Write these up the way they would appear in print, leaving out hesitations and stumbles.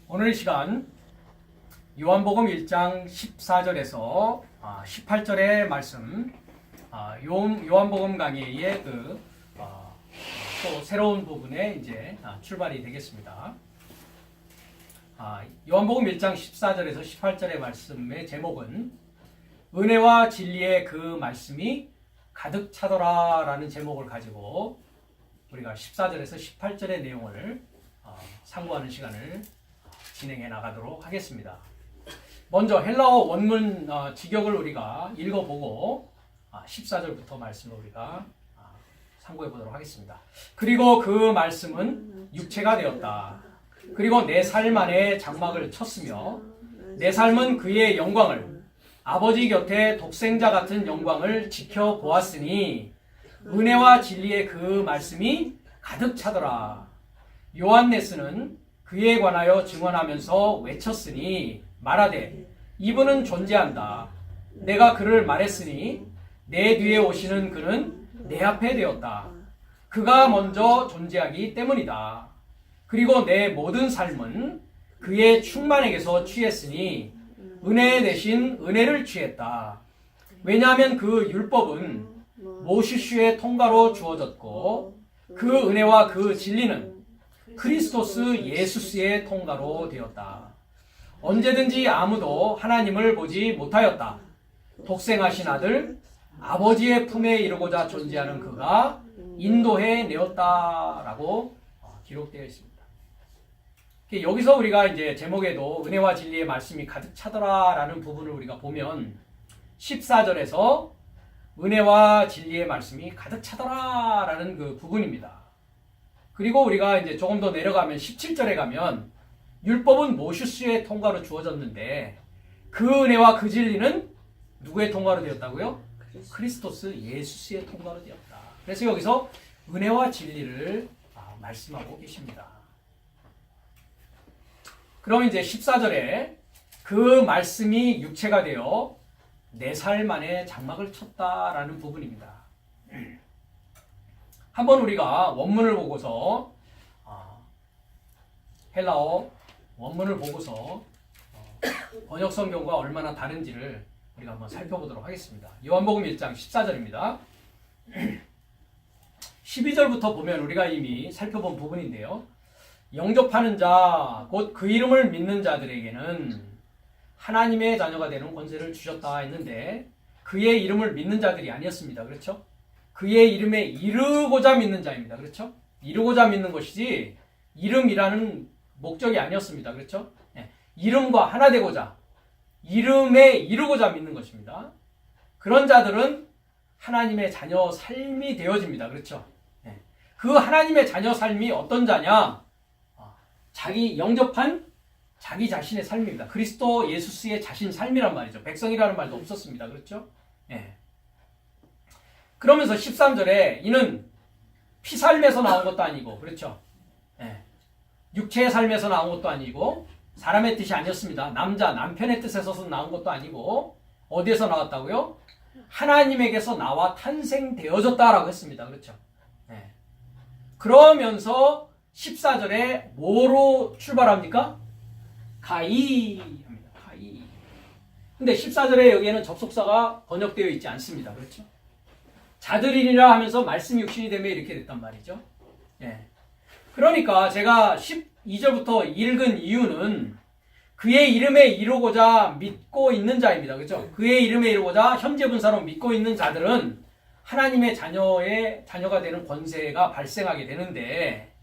오늘 시간 요한복음 1장 14절에서 18절의 말씀, 요한복음 강의의 또 새로운 부분에 이제 출발이 되겠습니다. 요한복음 1장 14절에서 18절의 말씀의 제목은 은혜와 진리의 그 말씀이 가득 차더라 라는 제목을 가지고 우리가 14절에서 18절의 내용을 상고하는 시간을 진행해 나가도록 하겠습니다. 먼저 헬라어 원문 직역을 우리가 읽어보고 14절부터 말씀을 우리가 상고해 보도록 하겠습니다. 그리고 그 말씀은 육체가 되었다. 그리고 내 삶 안에 장막을 쳤으며 내 삶은 그의 영광을 아버지 곁에 독생자 같은 영광을 지켜보았으니 은혜와 진리의 그 말씀이 가득 차더라. 요한네스는 그에 관하여 증언하면서 외쳤으니 말하되 이분은 존재한다. 내가 그를 말했으니 내 뒤에 오시는 그는 내 앞에 되었다. 그가 먼저 존재하기 때문이다. 그리고 내 모든 삶은 그의 충만에게서 취했으니 은혜 대신 은혜를 취했다. 왜냐하면 그 율법은 모시슈의 통과로 주어졌고 그 은혜와 그 진리는 크리스토스 예수스의 통과로 되었다. 언제든지 아무도 하나님을 보지 못하였다. 독생하신 아들 아버지의 품에 이르고자 존재하는 그가 인도해 내었다라고 기록되어 있습니다. 여기서 우리가 이제 제목에도 은혜와 진리의 말씀이 가득 차더라라는 부분을 우리가 보면 14절에서 은혜와 진리의 말씀이 가득 차더라라는 그 부분입니다. 그리고 우리가 이제 조금 더 내려가면 17절에 가면 율법은 모시스의 통과로 주어졌는데 그 은혜와 그 진리는 누구의 통과로 되었다고요? 크리스토스 예수스의 통과로 되었다. 그래서 여기서 은혜와 진리를 말씀하고 계십니다. 그럼 이제 14절에 그 말씀이 육체가 되어 내 삶 안에 장막을 쳤다라는 부분입니다. 한번 우리가 원문을 보고서 헬라어 원문을 보고서 번역 성경과 얼마나 다른지를 우리가 한번 살펴보도록 하겠습니다. 요한복음 1장 14절입니다. 12절부터 보면 우리가 이미 살펴본 부분인데요. 영접하는 자, 곧 그 이름을 믿는 자들에게는 하나님의 자녀가 되는 권세를 주셨다 했는데 그의 이름을 믿는 자들이 아니었습니다. 그렇죠? 그의 이름에 이르고자 믿는 자입니다. 그렇죠? 이르고자 믿는 것이지 이름이라는 목적이 아니었습니다. 그렇죠? 네. 이름과 하나 되고자 이름에 이르고자 믿는 것입니다. 그런 자들은 하나님의 자녀 삶이 되어집니다. 그렇죠? 네. 그 하나님의 자녀 삶이 어떤 자냐? 자기 영접한 자기 자신의 삶입니다. 그리스도 예수스의 자신 삶이란 말이죠. 백성이라는 말도 없었습니다. 그렇죠? 네. 그러면서 13절에 이는 피삶에서 나온 것도 아니고 그렇죠? 네. 육체의 삶에서 나온 것도 아니고 사람의 뜻이 아니었습니다. 남편의 뜻에서 나온 것도 아니고 어디에서 나왔다고요? 하나님에게서 나와 탄생되어졌다라고 했습니다. 그렇죠? 네. 그러면서 14절에 뭐로 출발합니까? 가이 합니다. 가이. 근데 14절에 여기에는 접속사가 번역되어 있지 않습니다. 그렇죠? 자들이니라 하면서 말씀이 육신이 되며 이렇게 됐단 말이죠. 예. 그러니까 제가 12절부터 읽은 이유는 그의 이름에 이르고자 믿고 있는 자입니다. 그렇죠? 그의 이름에 이르고자 현재 분사로 믿고 있는 자들은 하나님의 자녀가 되는 권세가 발생하게 되는데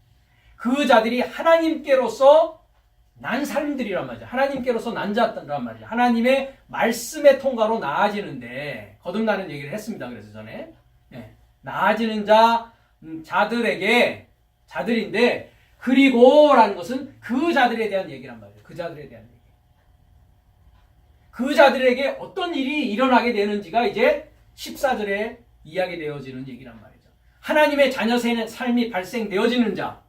그 자들이 하나님께로서 난 삶들이란 말이죠. 하나님께로서 난 자란 말이죠. 하나님의 말씀의 통과로 나아지는데 거듭나는 얘기를 했습니다. 그래서 전에 나아지는 자들인데 그리고라는 것은 그 자들에 대한 얘기란 말이에요. 그 자들에 대한 얘기. 그 자들에게 어떤 일이 일어나게 되는지가 이제 14절에 이야기되어지는 얘기란 말이죠. 하나님의 자녀 삶이 발생되어지는 자,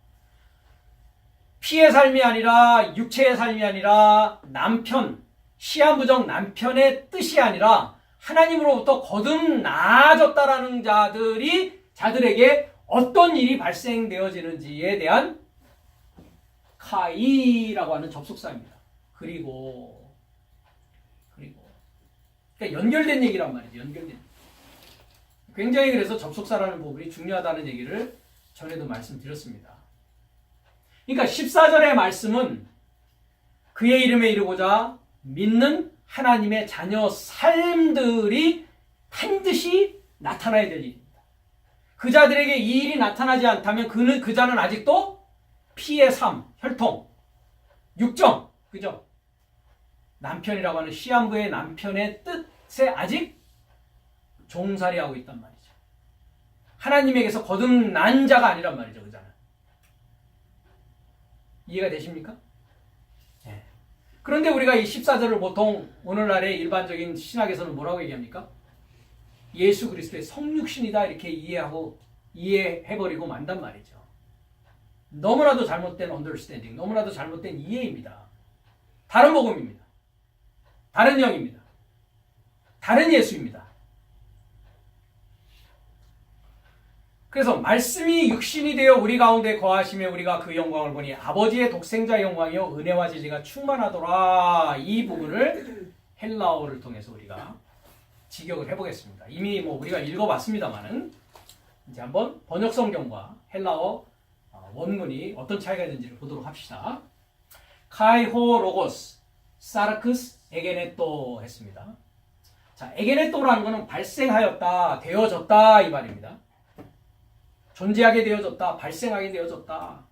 피의 삶이 아니라 육체의 삶이 아니라 남편, 시한부정 남편의 뜻이 아니라 하나님으로부터 거듭 나아졌다라는 자들에게 어떤 일이 발생되어지는지에 대한 카이라고 하는 접속사입니다. 그리고 그러니까 연결된 얘기란 말이죠. 연결된. 굉장히 그래서 접속사라는 부분이 중요하다는 얘기를 전에도 말씀드렸습니다. 그러니까 14절의 말씀은 그의 이름에 이르고자 믿는 하나님의 자녀 삶들이 반드시 나타나야 될 일입니다. 그 자들에게 이 일이 나타나지 않다면 그 자는 아직도 피의 삶, 혈통, 육정, 그죠? 남편이라고 하는 시한부의 남편의 뜻에 아직 종살이하고 있단 말이죠. 하나님에게서 거듭난 자가 아니란 말이죠. 그 자는. 이해가 되십니까? 네. 그런데 우리가 이 14절을 보통 오늘날의 일반적인 신학에서는 뭐라고 얘기합니까? 예수 그리스도의 성육신이다 이렇게 이해해버리고 만단 말이죠. 너무나도 잘못된 understanding, 너무나도 잘못된 이해입니다. 다른 복음입니다. 다른 영입니다. 다른 예수입니다. 그래서 말씀이 육신이 되어 우리 가운데 거하시며 우리가 그 영광을 보니 아버지의 독생자의 영광이요 은혜와 진리가 충만하더라. 이 부분을 헬라어를 통해서 우리가 직역을 해보겠습니다. 이미 우리가 읽어봤습니다만은 이제 한번 번역 성경과 헬라어 원문이 어떤 차이가 있는지를 보도록 합시다. 카이호 로고스 사르크스 에게네토 했습니다. 자, 에게네토라는 것은 발생하였다, 되어졌다 이 말입니다. 존재하게 되어졌다, 발생하게 되어졌다.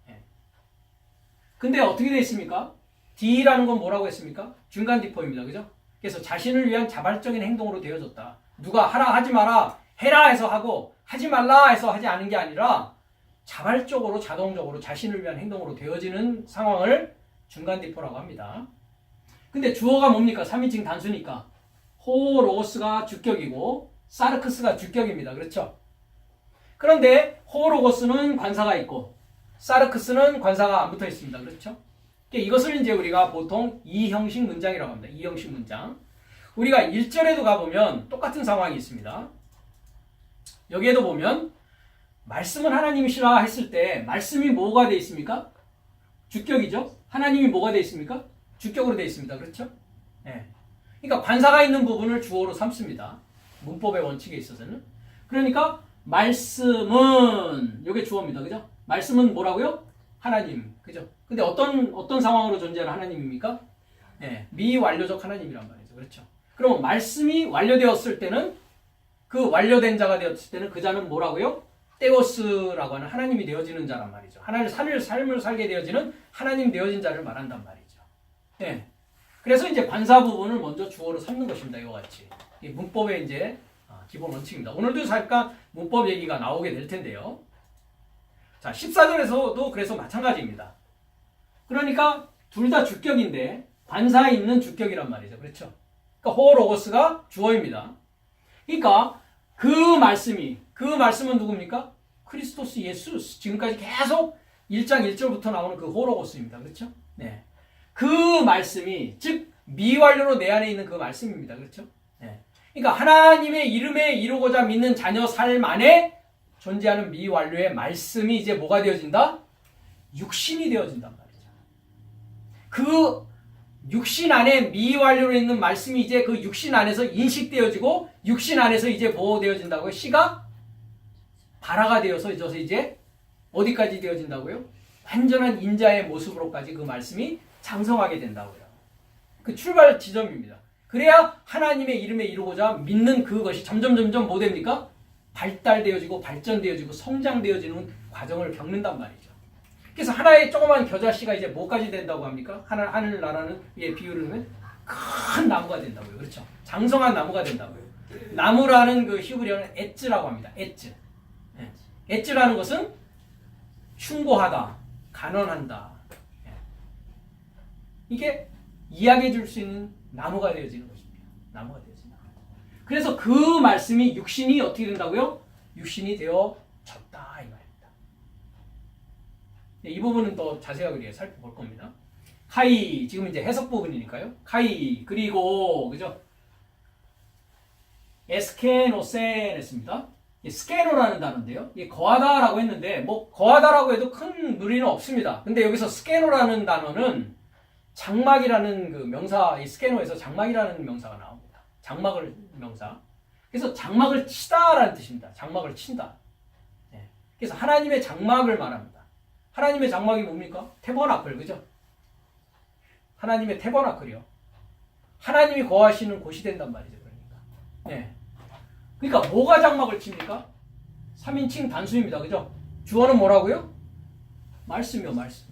근데 어떻게 되어 있습니까? D라는 건 뭐라고 했습니까? 중간 디포입니다. 그죠? 그래서 자신을 위한 자발적인 행동으로 되어졌다. 누가 하라 하지 마라 해라 해서 하고 하지 말라 해서 하지 않은 게 아니라 자발적으로 자동적으로 자신을 위한 행동으로 되어지는 상황을 중간 디포라고 합니다. 근데 주어가 뭡니까? 3인칭 단수니까 호로고스가 주격이고 사르크스가 주격입니다. 그렇죠? 그런데 호로고스는 관사가 있고 사르크스는 관사가 안 붙어 있습니다. 그렇죠? 이것을 이제 우리가 보통 이형식 문장이라고 합니다. 이형식 문장. 우리가 1절에도 가보면 똑같은 상황이 있습니다. 여기에도 보면 말씀은 하나님이시라 했을 때 말씀이 뭐가 되어 있습니까? 주격이죠. 하나님이 뭐가 되어 있습니까? 주격으로 되어 있습니다. 그렇죠? 네. 그러니까 관사가 있는 부분을 주어로 삼습니다. 문법의 원칙에 있어서는. 그러니까 말씀은 이게 주어입니다. 그죠? 말씀은 뭐라고요? 하나님. 그죠? 근데 어떤 상황으로 존재하는 하나님입니까? 네. 미완료적 하나님이란 말이죠. 그렇죠? 그럼 말씀이 완료되었을 때는 그 완료된 자가 되었을 때는 그 자는 뭐라고요? 테오스라고 하는 하나님이 되어지는 자란 말이죠. 하나님의 삶을 살게 되어지는 하나님 되어진 자를 말한단 말이죠. 네. 그래서 이제 관사 부분을 먼저 주어로 삼는 것입니다. 이와 같이. 이 문법의 이제 기본 원칙입니다. 오늘도 잠깐 문법 얘기가 나오게 될 텐데요. 자, 14절에서도 그래서 마찬가지입니다. 그러니까 둘 다 주격인데 관사에 있는 주격이란 말이죠. 그렇죠? 그러니까 호로고스가 주어입니다. 그러니까 그 말씀은 누굽니까? 크리스토스 예수. 지금까지 계속 1장 1절부터 나오는 그 호로고스입니다. 그렇죠? 네. 그 말씀이 즉 미완료로 내 안에 있는 그 말씀입니다. 그렇죠? 네. 그러니까 하나님의 이름에 이루고자 믿는 자녀 삶 안에 존재하는 미완료의 말씀이 이제 뭐가 되어진다? 육신이 되어진단 말이죠. 그 육신 안에 미완료로 있는 말씀이 이제 그 육신 안에서 인식되어지고 육신 안에서 이제 뭐 되어진다고요? 씨가 발화가 되어서 이제 어디까지 되어진다고요? 완전한 인자의 모습으로까지 그 말씀이 장성하게 된다고요. 그 출발 지점입니다. 그래야 하나님의 이름에 이루고자 믿는 그것이 점점 뭐 됩니까? 발달되어지고 발전되어지고 성장되어지는 과정을 겪는단 말이죠. 그래서 하나의 조그만 겨자씨가 이제 뭐까지 된다고 합니까? 하늘나라는 예, 비유를 하면 큰 나무가 된다고요. 그렇죠? 장성한 나무가 된다고요. 나무라는 그 히브리어는 엣즈라고 합니다. 엣즈. 엣즈라는 것은 흉고하다, 간언한다. 이게 이야기해 줄 수 있는 나무가 되어지는 것입니다. 나무가 되어지는 것. 그래서 그 말씀이 육신이 어떻게 된다고요? 육신이 되어졌다 이 말입니다. 이 부분은 더 자세하게 살펴볼 겁니다. 카이 지금 이제 해석 부분이니까요. 카이 그리고 그죠? 에스케노센 했습니다. 이 스캐너라는 단어인데요. 이 거하다라고 했는데 뭐 거하다라고 해도 큰 무리는 없습니다. 근데 여기서 스캐너라는 단어는 장막이라는 그 명사, 이 스캐너에서 장막이라는 명사가 나옵니다. 장막을 명사. 그래서 장막을 치다라는 뜻입니다. 장막을 친다. 네. 그래서 하나님의 장막을 말합니다. 하나님의 장막이 뭡니까? 태버나클, 그죠? 하나님의 태버나클이요. 하나님이 거하시는 곳이 된단 말이죠. 그러니까. 네. 그러니까 뭐가 장막을 칩니까? 3인칭 단수입니다. 그죠? 주어는 뭐라고요? 말씀이요, 말씀.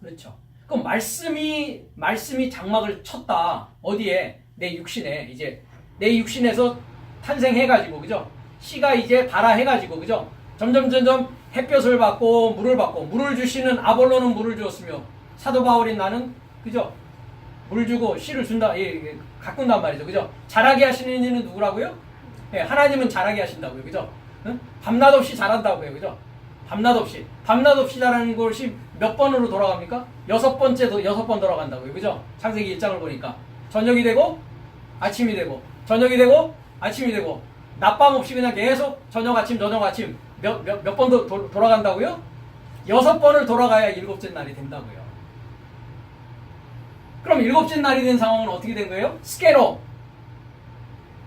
그렇죠. 그럼 말씀이 장막을 쳤다. 어디에? 내 육신에. 이제 내 육신에서 탄생해가지고, 그죠? 씨가 이제 발화해가지고, 그죠? 점점 햇볕을 받고 물을 주시는 아볼로는 물을 주었으며 사도 바울인 나는, 그죠? 물 주고 씨를 준다, 가꾼단 말이죠. 그죠? 자라게 하시는 이는 누구라고요? 예, 하나님은 자라게 하신다고요. 그죠? 응? 밤낮 없이 자란다고요. 그죠? 밤낮 없이 자라는 것이 몇 번으로 돌아갑니까? 6번 돌아간다고요. 그죠? 창세기 1장을 보니까. 저녁이 되고, 아침이 되고, 저녁이 되고, 아침이 되고, 낮밤 없이 그냥 계속 저녁, 아침, 몇 번 돌아간다고요? 6번을 돌아가야 일곱째 날이 된다고요. 그럼 일곱째 날이 된 상황은 어떻게 된 거예요? 스캐너.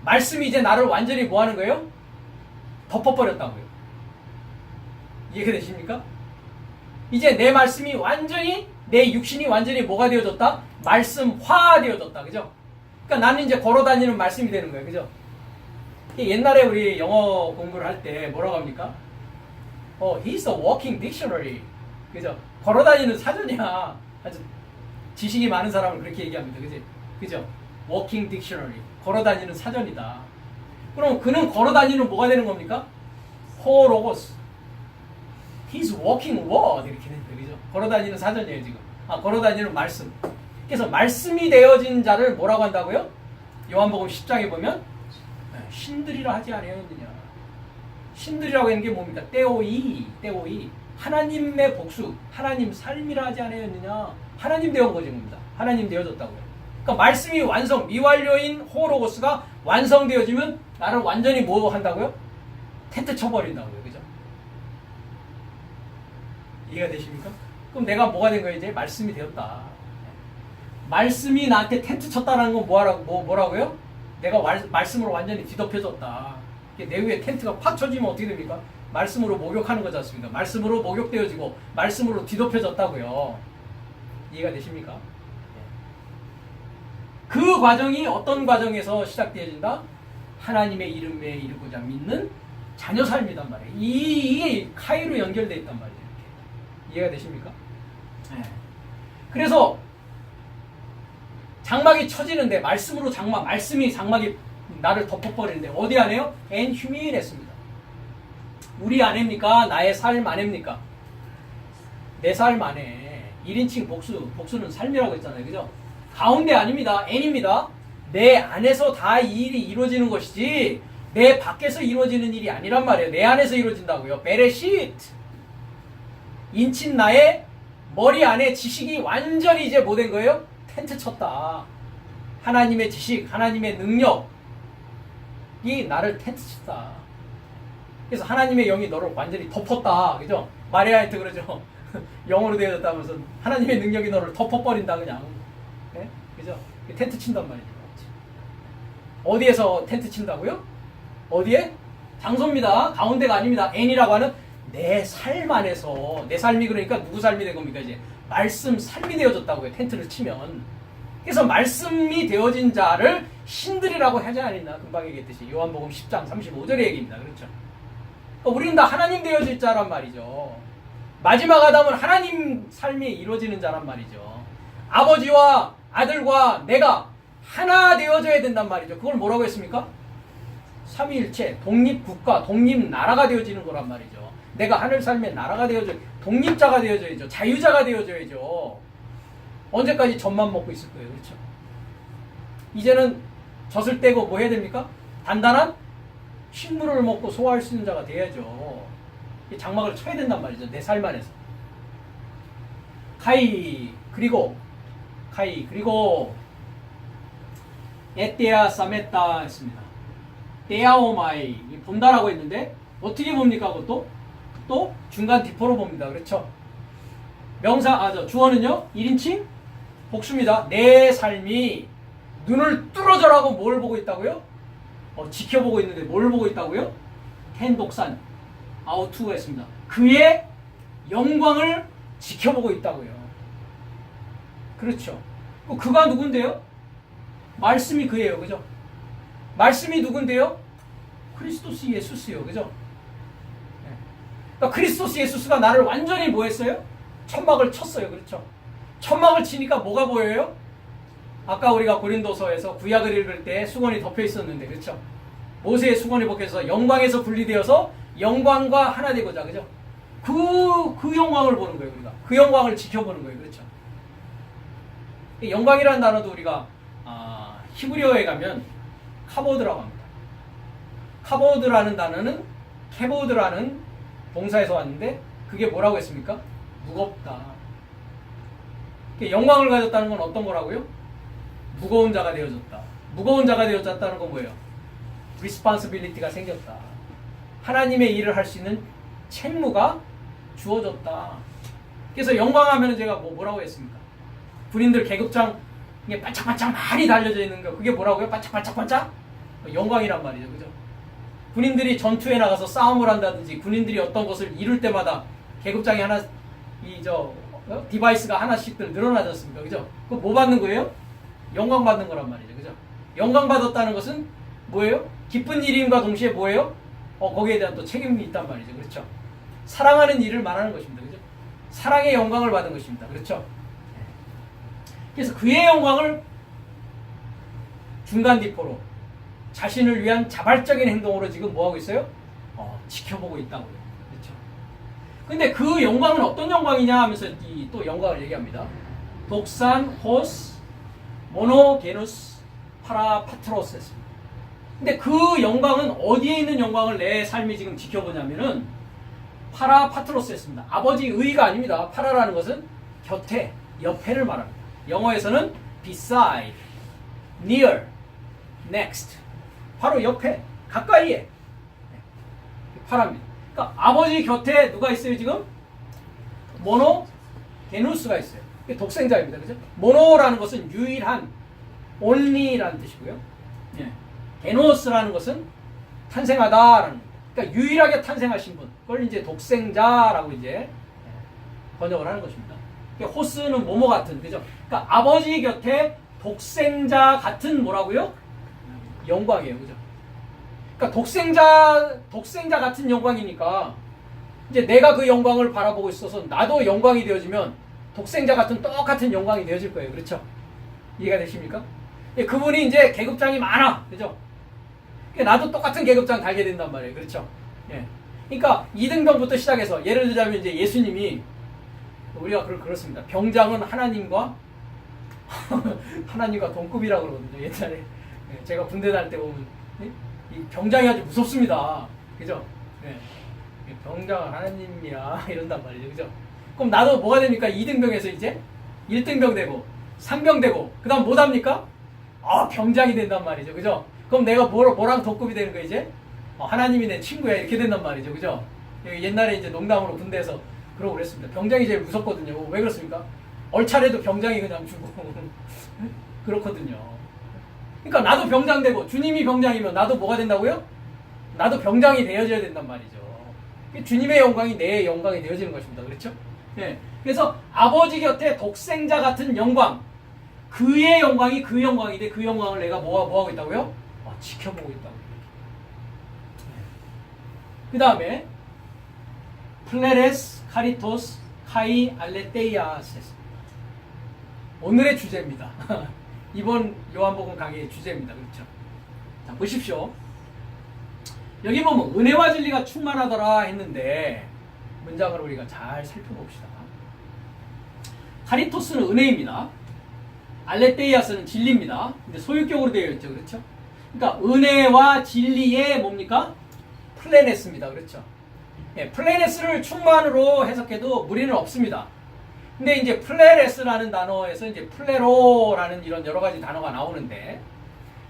말씀이 이제 나를 완전히 뭐 하는 거예요? 덮어버렸다고요. 이해가 되십니까? 이제 내 말씀이 완전히, 내 육신이 완전히 뭐가 되어졌다? 말씀화 되어졌다. 그죠? 그러니까 나는 이제 걸어다니는 말씀이 되는 거예요. 그죠? 옛날에 우리 영어 공부를 할 때 뭐라고 합니까? He's a walking dictionary. 그죠? 걸어다니는 사전이야. 아주 지식이 많은 사람을 그렇게 얘기합니다. 그지? 그죠? walking dictionary. 걸어다니는 사전이다. 그럼 그는 걸어다니는 뭐가 되는 겁니까? 호로고스. He's walking word. 이렇게 됩니다. 그죠? 걸어다니는 사전이에요, 지금. 걸어다니는 말씀. 그래서 말씀이 되어진 자를 뭐라고 한다고요? 요한복음 10장에 보면 신들이라 하지 아니하였느냐. 신들이라고 하는 게 뭡니까? 떼오이. 하나님의 복수, 하나님 삶이라 하지 아니하였느냐. 하나님 되어 거지 겁니다. 하나님 되어졌다고요. 그러니까 말씀이 완성, 미완료인 호로고스가 완성되어지면 나를 완전히 뭐 한다고요? 텐트 쳐버린다고요. 그죠? 이해가 되십니까? 그럼 내가 뭐가 된 거예요? 이제 말씀이 되었다. 말씀이 나한테 텐트 쳤다는 건 뭐라고요? 내가 말씀으로 완전히 뒤덮여졌다. 내 위에 텐트가 팍 쳐지면 어떻게 됩니까? 말씀으로 목욕하는 거지 않습니까? 말씀으로 목욕되어지고 말씀으로 뒤덮여졌다고요. 이해가 되십니까? 그 과정이 어떤 과정에서 시작되어진다? 하나님의 이름에 이르고자 믿는 자녀 삶이단 말이에요. 이게 카이로 연결되어 있단 말이에요. 이렇게. 이해가 되십니까? 네. 그래서 장막이 쳐지는데 말씀이 장막이 나를 덮어버리는데 어디 안에요? and humili했습니다. 우리 안에입니까? 나의 삶 안에입니까? 내 삶 안에 1인칭 복수는 삶이라고 했잖아요. 그죠? 가운데 아닙니다. n입니다. 내 안에서 다 이 일이 이루어지는 것이지 내 밖에서 이루어지는 일이 아니란 말이에요. 내 안에서 이루어진다고요. 베레시트. 인친 나의 머리 안에 지식이 완전히 이제 뭐 된 거예요? 텐트 쳤다. 하나님의 지식, 하나님의 능력이 나를 텐트 쳤다. 그래서 하나님의 영이 너를 완전히 덮었다. 그죠? 마리아한테 그러죠. 영으로 되어졌다면서 하나님의 능력이 너를 덮어버린다 그냥. 네? 그죠? 텐트 친단 말이죠. 어디에서 텐트 친다고요? 어디에? 장소입니다. 가운데가 아닙니다. N이라고 하는 내 삶 안에서. 내 삶이 그러니까 누구 삶이 된 겁니까? 이제 말씀 삶이 되어졌다고요. 텐트를 치면. 그래서 말씀이 되어진 자를 신들이라고 하지 않았나? 금방 얘기했듯이 요한복음 10장 35절의 얘기입니다. 그렇죠? 그러니까 우리는 다 하나님 되어질 자란 말이죠. 마지막 아담은 하나님 삶이 이루어지는 자란 말이죠. 아버지와 아들과 내가 하나 되어져야 된단 말이죠. 그걸 뭐라고 했습니까? 삼위일체, 독립국가, 독립나라가 되어지는 거란 말이죠. 내가 하늘 삶의 나라가 되어져, 독립자가 되어져야죠. 자유자가 되어져야죠. 언제까지 젖만 먹고 있을 거예요. 그렇죠? 이제는 젖을 떼고 뭐 해야 됩니까? 단단한 식물을 먹고 소화할 수 있는 자가 돼야죠. 장막을 쳐야 된단 말이죠. 내 삶 안에서. 그리고 에띠아 사메타 했습니다. 데아오마이 본다라고 했는데 어떻게 봅니까? 그것도 또 중간 디포로 봅니다. 그렇죠? 명사 주어는요 1인칭 복수입니다. 내 삶이 눈을 뚫어져라고 뭘 보고 있다고요? 지켜보고 있는데 뭘 보고 있다고요? 캔 독산 아우투 했습니다. 그의 영광을 지켜보고 있다고요. 그렇죠. 그가 누군데요? 말씀이 그예요. 그죠? 말씀이 누군데요? 크리스토스 예수스요. 그죠? 그러니까 크리스토스 예수스가 나를 완전히 뭐 했어요? 천막을 쳤어요. 그렇죠? 천막을 치니까 뭐가 보여요? 아까 우리가 고린도서에서 구약을 읽을 때 수건이 덮여 있었는데 그렇죠? 모세의 수건이 벗겨서 영광에서 분리되어서 영광과 하나 되고자. 그죠? 그 영광을 보는 거예요. 우리가 그 영광을 지켜보는 거예요. 그렇죠? 영광이라는 단어도 우리가 히브리어에 가면 카보드라고 합니다. 카보드라는 단어는 캐보드라는 동사에서 왔는데 그게 뭐라고 했습니까? 무겁다. 영광을 가졌다는 건 어떤 거라고요? 무거운 자가 되어졌다. 무거운 자가 되어졌다는 건 뭐예요? responsibility가 생겼다. 하나님의 일을 할 수 있는 책무가 주어졌다. 그래서 영광하면 제가 뭐라고 했습니까? 군인들 계급장에 반짝반짝 많이 달려져 있는 거 그게 뭐라고요? 반짝반짝반짝? 영광이란 말이죠. 그죠? 군인들이 전투에 나가서 싸움을 한다든지 군인들이 어떤 것을 이룰 때마다 계급장이 하나 디바이스가 하나씩들 늘어나지 않습니까? 그죠? 그거 뭐 받는 거예요? 영광 받는 거란 말이죠. 그죠? 영광 받았다는 것은 뭐예요? 기쁜 일임과 동시에 뭐예요? 거기에 대한 또 책임이 있단 말이죠. 그렇죠? 사랑하는 일을 말하는 것입니다. 그죠? 사랑의 영광을 받은 것입니다. 그렇죠? 그래서 그의 영광을 중간 디포로 자신을 위한 자발적인 행동으로 지금 뭐하고 있어요? 지켜보고 있다고요. 그렇죠? 근데 그 영광은 어떤 영광이냐 하면서 또 영광을 얘기합니다. 독산, 호스, 모노게누스, 파라파트로스 했습니다. 근데 그 영광은 어디에 있는 영광을 내 삶이 지금 지켜보냐면은 파라파트로스 했습니다. 아버지 의가 아닙니다. 파라라는 것은 곁에, 옆에를 말합니다. 영어에서는 beside, near, next. 바로 옆에, 가까이에. 파라입니다. 그러니까 아버지 곁에 누가 있어요 지금? 모노게누스가 있어요. 독생자입니다. 그죠? 모노라는 것은 유일한, only라는 뜻이고요. 예. 게노스라는 것은 탄생하다라는, 그러니까 유일하게 탄생하신 분. 그걸 이제 독생자라고 이제 번역을 하는 것입니다. 호스는 뭐뭐 같은, 그죠? 그러니까 아버지 곁에 독생자 같은 뭐라고요? 영광이에요. 그죠? 그러니까 독생자 같은 영광이니까 이제 내가 그 영광을 바라보고 있어서 나도 영광이 되어지면 독생자 같은 똑같은 영광이 되어질 거예요. 그렇죠? 이해가 되십니까? 그분이 이제 계급장이 많아. 그죠? 나도 똑같은 계급장 달게 된단 말이에요. 그렇죠? 예. 그러니까 2등병부터 시작해서 예를 들자면 이제 예수님이 우리가 그렇습니다. 병장은 하나님과 동급이라고 그러거든요. 옛날에 제가 군대 다닐 때 보면 이 병장이 아주 무섭습니다. 그죠? 예. 병장은 하나님이야 이런단 말이죠. 그죠? 그럼 나도 뭐가 됩니까? 2등병에서 이제 1등병 되고 3병 되고 그 다음 뭐 합니까? 병장이 된단 말이죠. 그죠? 그럼 내가 뭐랑 동급이 되는 거야 이제? 하나님이 내 친구야 이렇게 된단 말이죠. 그죠? 옛날에 이제 농담으로 군대에서 그러고 그랬습니다. 병장이 제일 무섭거든요. 왜 그렇습니까? 얼차례도 병장이 그냥 주고 그렇거든요. 그러니까 나도 병장 되고 주님이 병장이면 나도 뭐가 된다고요? 나도 병장이 되어져야 된단 말이죠. 주님의 영광이 내 영광이 되어지는 것입니다. 그렇죠? 네. 그래서 아버지 곁에 독생자 같은 영광, 그의 영광이 그 영광인데 그 영광을 내가 뭐하고 있다고요? 지켜보고 있다고. 그 다음에 플레레스, 카리토스, 카이, 알레테이아스. 오늘의 주제입니다. 이번 요한복음 강의의 주제입니다. 그렇죠? 자, 보십시오. 여기 보면 은혜와 진리가 충만하더라 했는데 문장을 우리가 잘 살펴봅시다. 카리토스는 은혜입니다. 알레테이아스는 진리입니다. 근데 소유격으로 되어 있죠. 그렇죠? 그러니까 은혜와 진리의 뭡니까? 플레네스입니다. 그렇죠? 예, 플레네스를 충만으로 해석해도 무리는 없습니다. 근데 이제 플레레스라는 단어에서 이제 플레로라는 이런 여러 가지 단어가 나오는데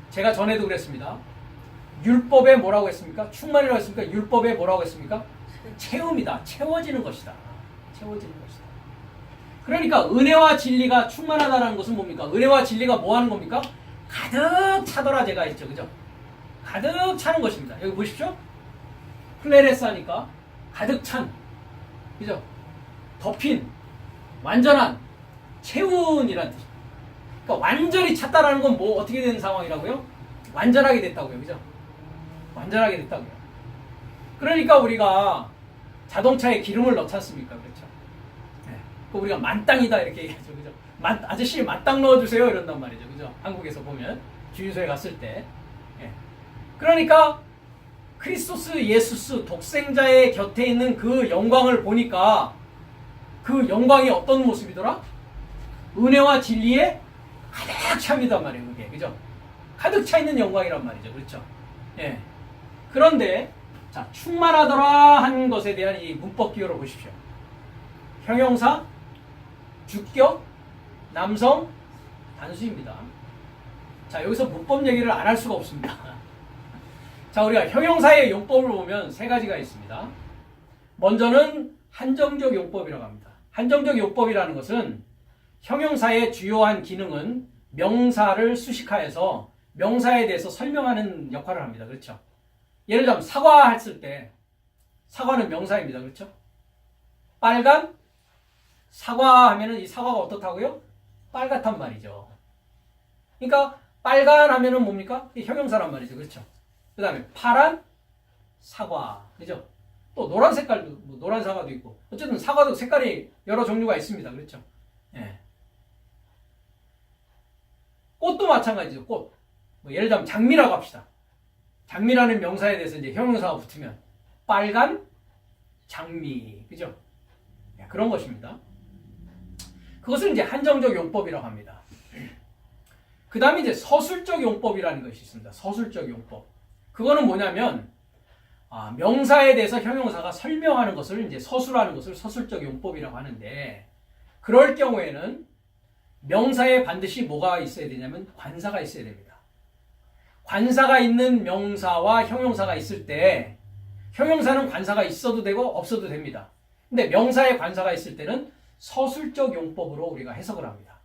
제가 전에도 그랬습니다. 율법에 뭐라고 했습니까? 충만이라고 했습니까? 율법에 뭐라고 했습니까? 채움이다. 채워지는 것이다. 채워지는 것이다. 그러니까 은혜와 진리가 충만하다는 것은 뭡니까? 은혜와 진리가 뭐 하는 겁니까? 가득 차더라 제가 했죠. 그죠? 가득 차는 것입니다. 여기 보십시오. 플레레스 하니까 가득 찬. 그죠? 덮인, 완전한, 채운이라는 뜻입니다. 그러니까 완전히 찼다라는 건 뭐 어떻게 되는 상황이라고요? 완전하게 됐다고요. 그죠? 완전하게 됐다고요. 그러니까 우리가 자동차에 기름을 넣지 않습니까? 그렇죠? 네. 우리가 만땅이다 이렇게 얘기하죠. 그죠? 아저씨 만땅 넣어주세요 이런단 말이죠. 그죠? 한국에서 보면 주유소에 갔을 때. 네. 그러니까 크리스토스 예수스 독생자의 곁에 있는 그 영광을 보니까 그 영광이 어떤 모습이더라? 은혜와 진리에 가득 찹니다 말이에요. 그게. 그죠? 가득 차 있는 영광이란 말이죠. 그렇죠? 예. 그런데 자, 충만하더라 한 것에 대한 이 문법 기호를 보십시오. 형용사, 주격, 남성, 단수입니다. 자, 여기서 문법 얘기를 안 할 수가 없습니다. 자, 우리가 형용사의 용법을 보면 세 가지가 있습니다. 먼저는 한정적 용법이라고 합니다. 한정적 용법이라는 것은 형용사의 주요한 기능은 명사를 수식하여서 명사에 대해서 설명하는 역할을 합니다. 그렇죠? 예를 들면 사과했을 때 사과는 명사입니다. 그렇죠? 빨간 사과하면은 이 사과가 어떻다고요? 빨갛단 말이죠. 그러니까 빨간 하면은 뭡니까? 이 형용사란 말이죠. 그렇죠? 그 다음에 파란 사과. 그죠? 또 노란 색깔도 노란 사과도 있고 어쨌든 사과도 색깔이 여러 종류가 있습니다. 그렇죠? 예. 꽃도 마찬가지죠. 꽃. 뭐 예를 들면 장미라고 합시다. 장미라는 명사에 대해서 이제 형용사가 붙으면 빨간 장미. 그죠? 예, 그런 것입니다. 그것을 이제 한정적 용법이라고 합니다. 그 다음에 이제 서술적 용법이라는 것이 있습니다. 서술적 용법. 그거는 뭐냐면 명사에 대해서 형용사가 설명하는 것을 이제 서술하는 것을 서술적 용법이라고 하는데 그럴 경우에는 명사에 반드시 뭐가 있어야 되냐면 관사가 있어야 됩니다. 관사가 있는 명사와 형용사가 있을 때 형용사는 관사가 있어도 되고 없어도 됩니다. 근데 명사에 관사가 있을 때는 서술적 용법으로 우리가 해석을 합니다.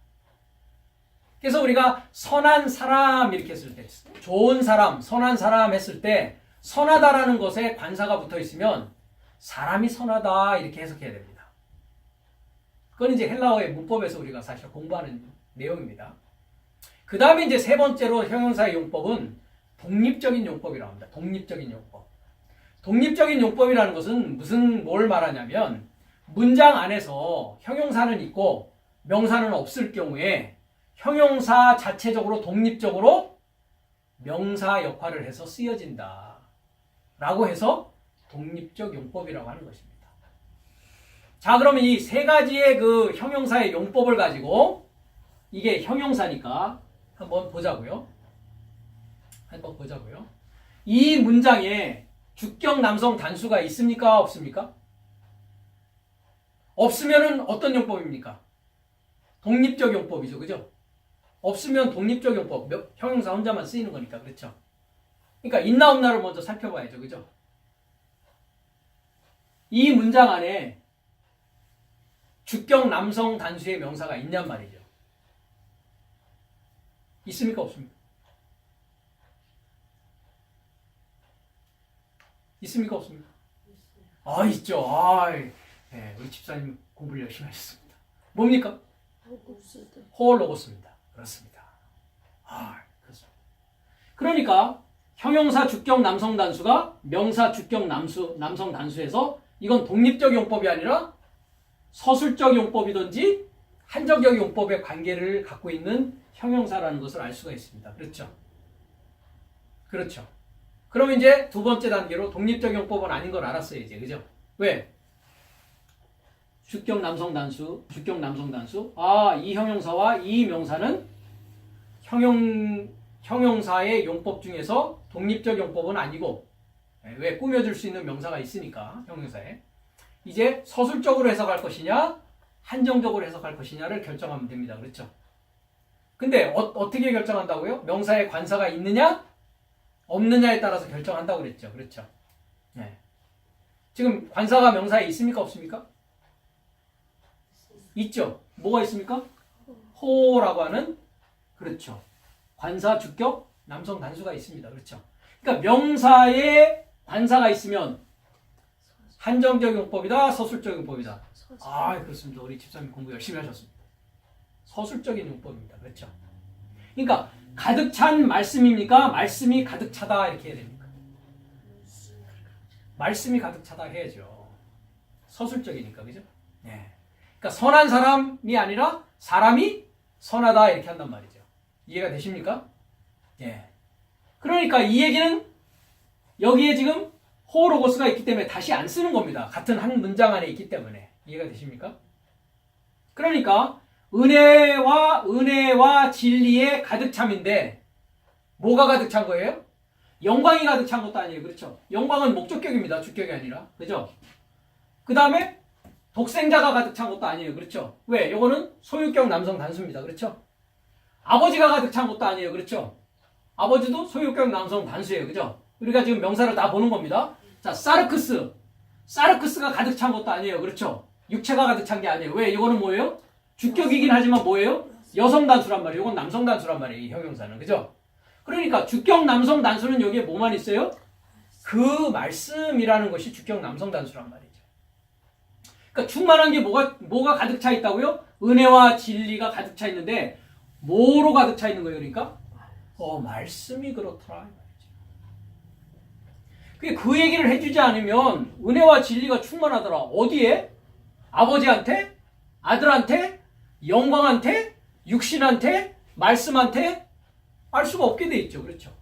그래서 우리가 선한 사람 이렇게 했을 때 좋은 사람, 선한 사람 했을 때 선하다라는 것에 관사가 붙어 있으면 사람이 선하다 이렇게 해석해야 됩니다. 그건 이제 헬라어의 문법에서 우리가 사실 공부하는 내용입니다. 그 다음에 이제 세 번째로 형용사의 용법은 독립적인 용법이라고 합니다. 독립적인 용법. 독립적인 용법이라는 것은 뭘 말하냐면 문장 안에서 형용사는 있고 명사는 없을 경우에 형용사 자체적으로 독립적으로 명사 역할을 해서 쓰여진다. 라고 해서 독립적 용법이라고 하는 것입니다. 자, 그러면 이 세 가지의 그 형용사의 용법을 가지고 이게 형용사니까 한번 보자고요. 이 문장에 주격 남성 단수가 있습니까? 없습니까? 없으면은 어떤 용법입니까? 독립적 용법이죠. 그죠? 없으면 독립적 용법, 형용사 혼자만 쓰이는 거니까. 그렇죠? 그러니까 있나 없나를 먼저 살펴봐야죠. 그죠? 이 문장 안에 주격 남성 단수의 명사가 있냔 말이죠. 있습니까? 없습니까? 있습니까? 없습니까? 있죠. 네, 우리 집사님 공부를 열심히 하셨습니다. 뭡니까? 호로고스입니다. 그렇습니다. 그렇습니다. 그러니까 형용사 주격 남성 단수가 명사 주격 남성 단수에서 이건 독립적 용법이 아니라 서술적 용법이든지 한정적 용법의 관계를 갖고 있는 형용사라는 것을 알 수가 있습니다. 그렇죠? 그렇죠. 그러면 이제 두 번째 단계로 독립적 용법은 아닌 걸 알았어요, 이제. 그죠? 왜? 주격 남성 단수. 이 형용사와 이 명사는 형용사의 용법 중에서 독립적 용법은 아니고, 왜 꾸며줄 수 있는 명사가 있으니까, 형용사에. 이제 서술적으로 해석할 것이냐, 한정적으로 해석할 것이냐를 결정하면 됩니다. 그렇죠? 근데 어떻게 결정한다고요? 명사에 관사가 있느냐, 없느냐에 따라서 결정한다고 그랬죠. 그렇죠. 네. 지금 관사가 명사에 있습니까? 없습니까? 있죠. 뭐가 있습니까? 호라고 하는, 그렇죠, 관사, 주격, 남성 단수가 있습니다. 그렇죠. 그러니까 명사에 관사가 있으면 한정적 용법이다, 서술적 용법이다. 아, 그렇습니다. 우리 집사님 공부 열심히 하셨습니다. 서술적인 용법입니다. 그렇죠. 그러니까 가득 찬 말씀입니까? 말씀이 가득 차다 이렇게 해야 됩니까? 말씀이 가득 차다 해야죠. 서술적이니까, 그죠? 네. 그러니까 선한 사람이 아니라 사람이 선하다 이렇게 한단 말이죠. 이해가 되십니까? 예. 그러니까 이 얘기는 여기에 지금 호로고스가 있기 때문에 다시 안 쓰는 겁니다. 같은 한 문장 안에 있기 때문에. 이해가 되십니까? 그러니까 은혜와 진리에 가득 참인데 뭐가 가득 찬 거예요? 영광이 가득 찬 것도 아니에요. 그렇죠? 영광은 목적격입니다. 주격이 아니라. 그죠? 그 다음에 독생자가 가득 찬 것도 아니에요. 그렇죠? 왜? 요거는 소유격 남성 단수입니다. 그렇죠? 아버지가 가득 찬 것도 아니에요. 그렇죠? 아버지도 소유격 남성 단수예요. 그죠? 우리가 지금 명사를 다 보는 겁니다. 자, 사르크스가 가득 찬 것도 아니에요. 그렇죠? 육체가 가득 찬 게 아니에요. 왜? 이거는 뭐예요? 주격이긴 하지만 뭐예요? 여성 단수란 말이에요. 이건 남성 단수란 말이에요. 이 형용사는. 그죠? 그러니까 주격 남성 단수는 여기에 뭐만 있어요? 그 말씀이라는 것이 주격 남성 단수란 말이죠. 그러니까 충만한 게 뭐가 가득 차 있다고요? 은혜와 진리가 가득 차 있는데 뭐로 가득 차 있는 거예요? 그러니까 말씀이 그렇더라. 그 얘기를 해주지 않으면 은혜와 진리가 충만하더라. 어디에? 아버지한테? 아들한테? 영광한테? 육신한테? 말씀한테? 알 수가 없게 돼 있죠. 그렇죠?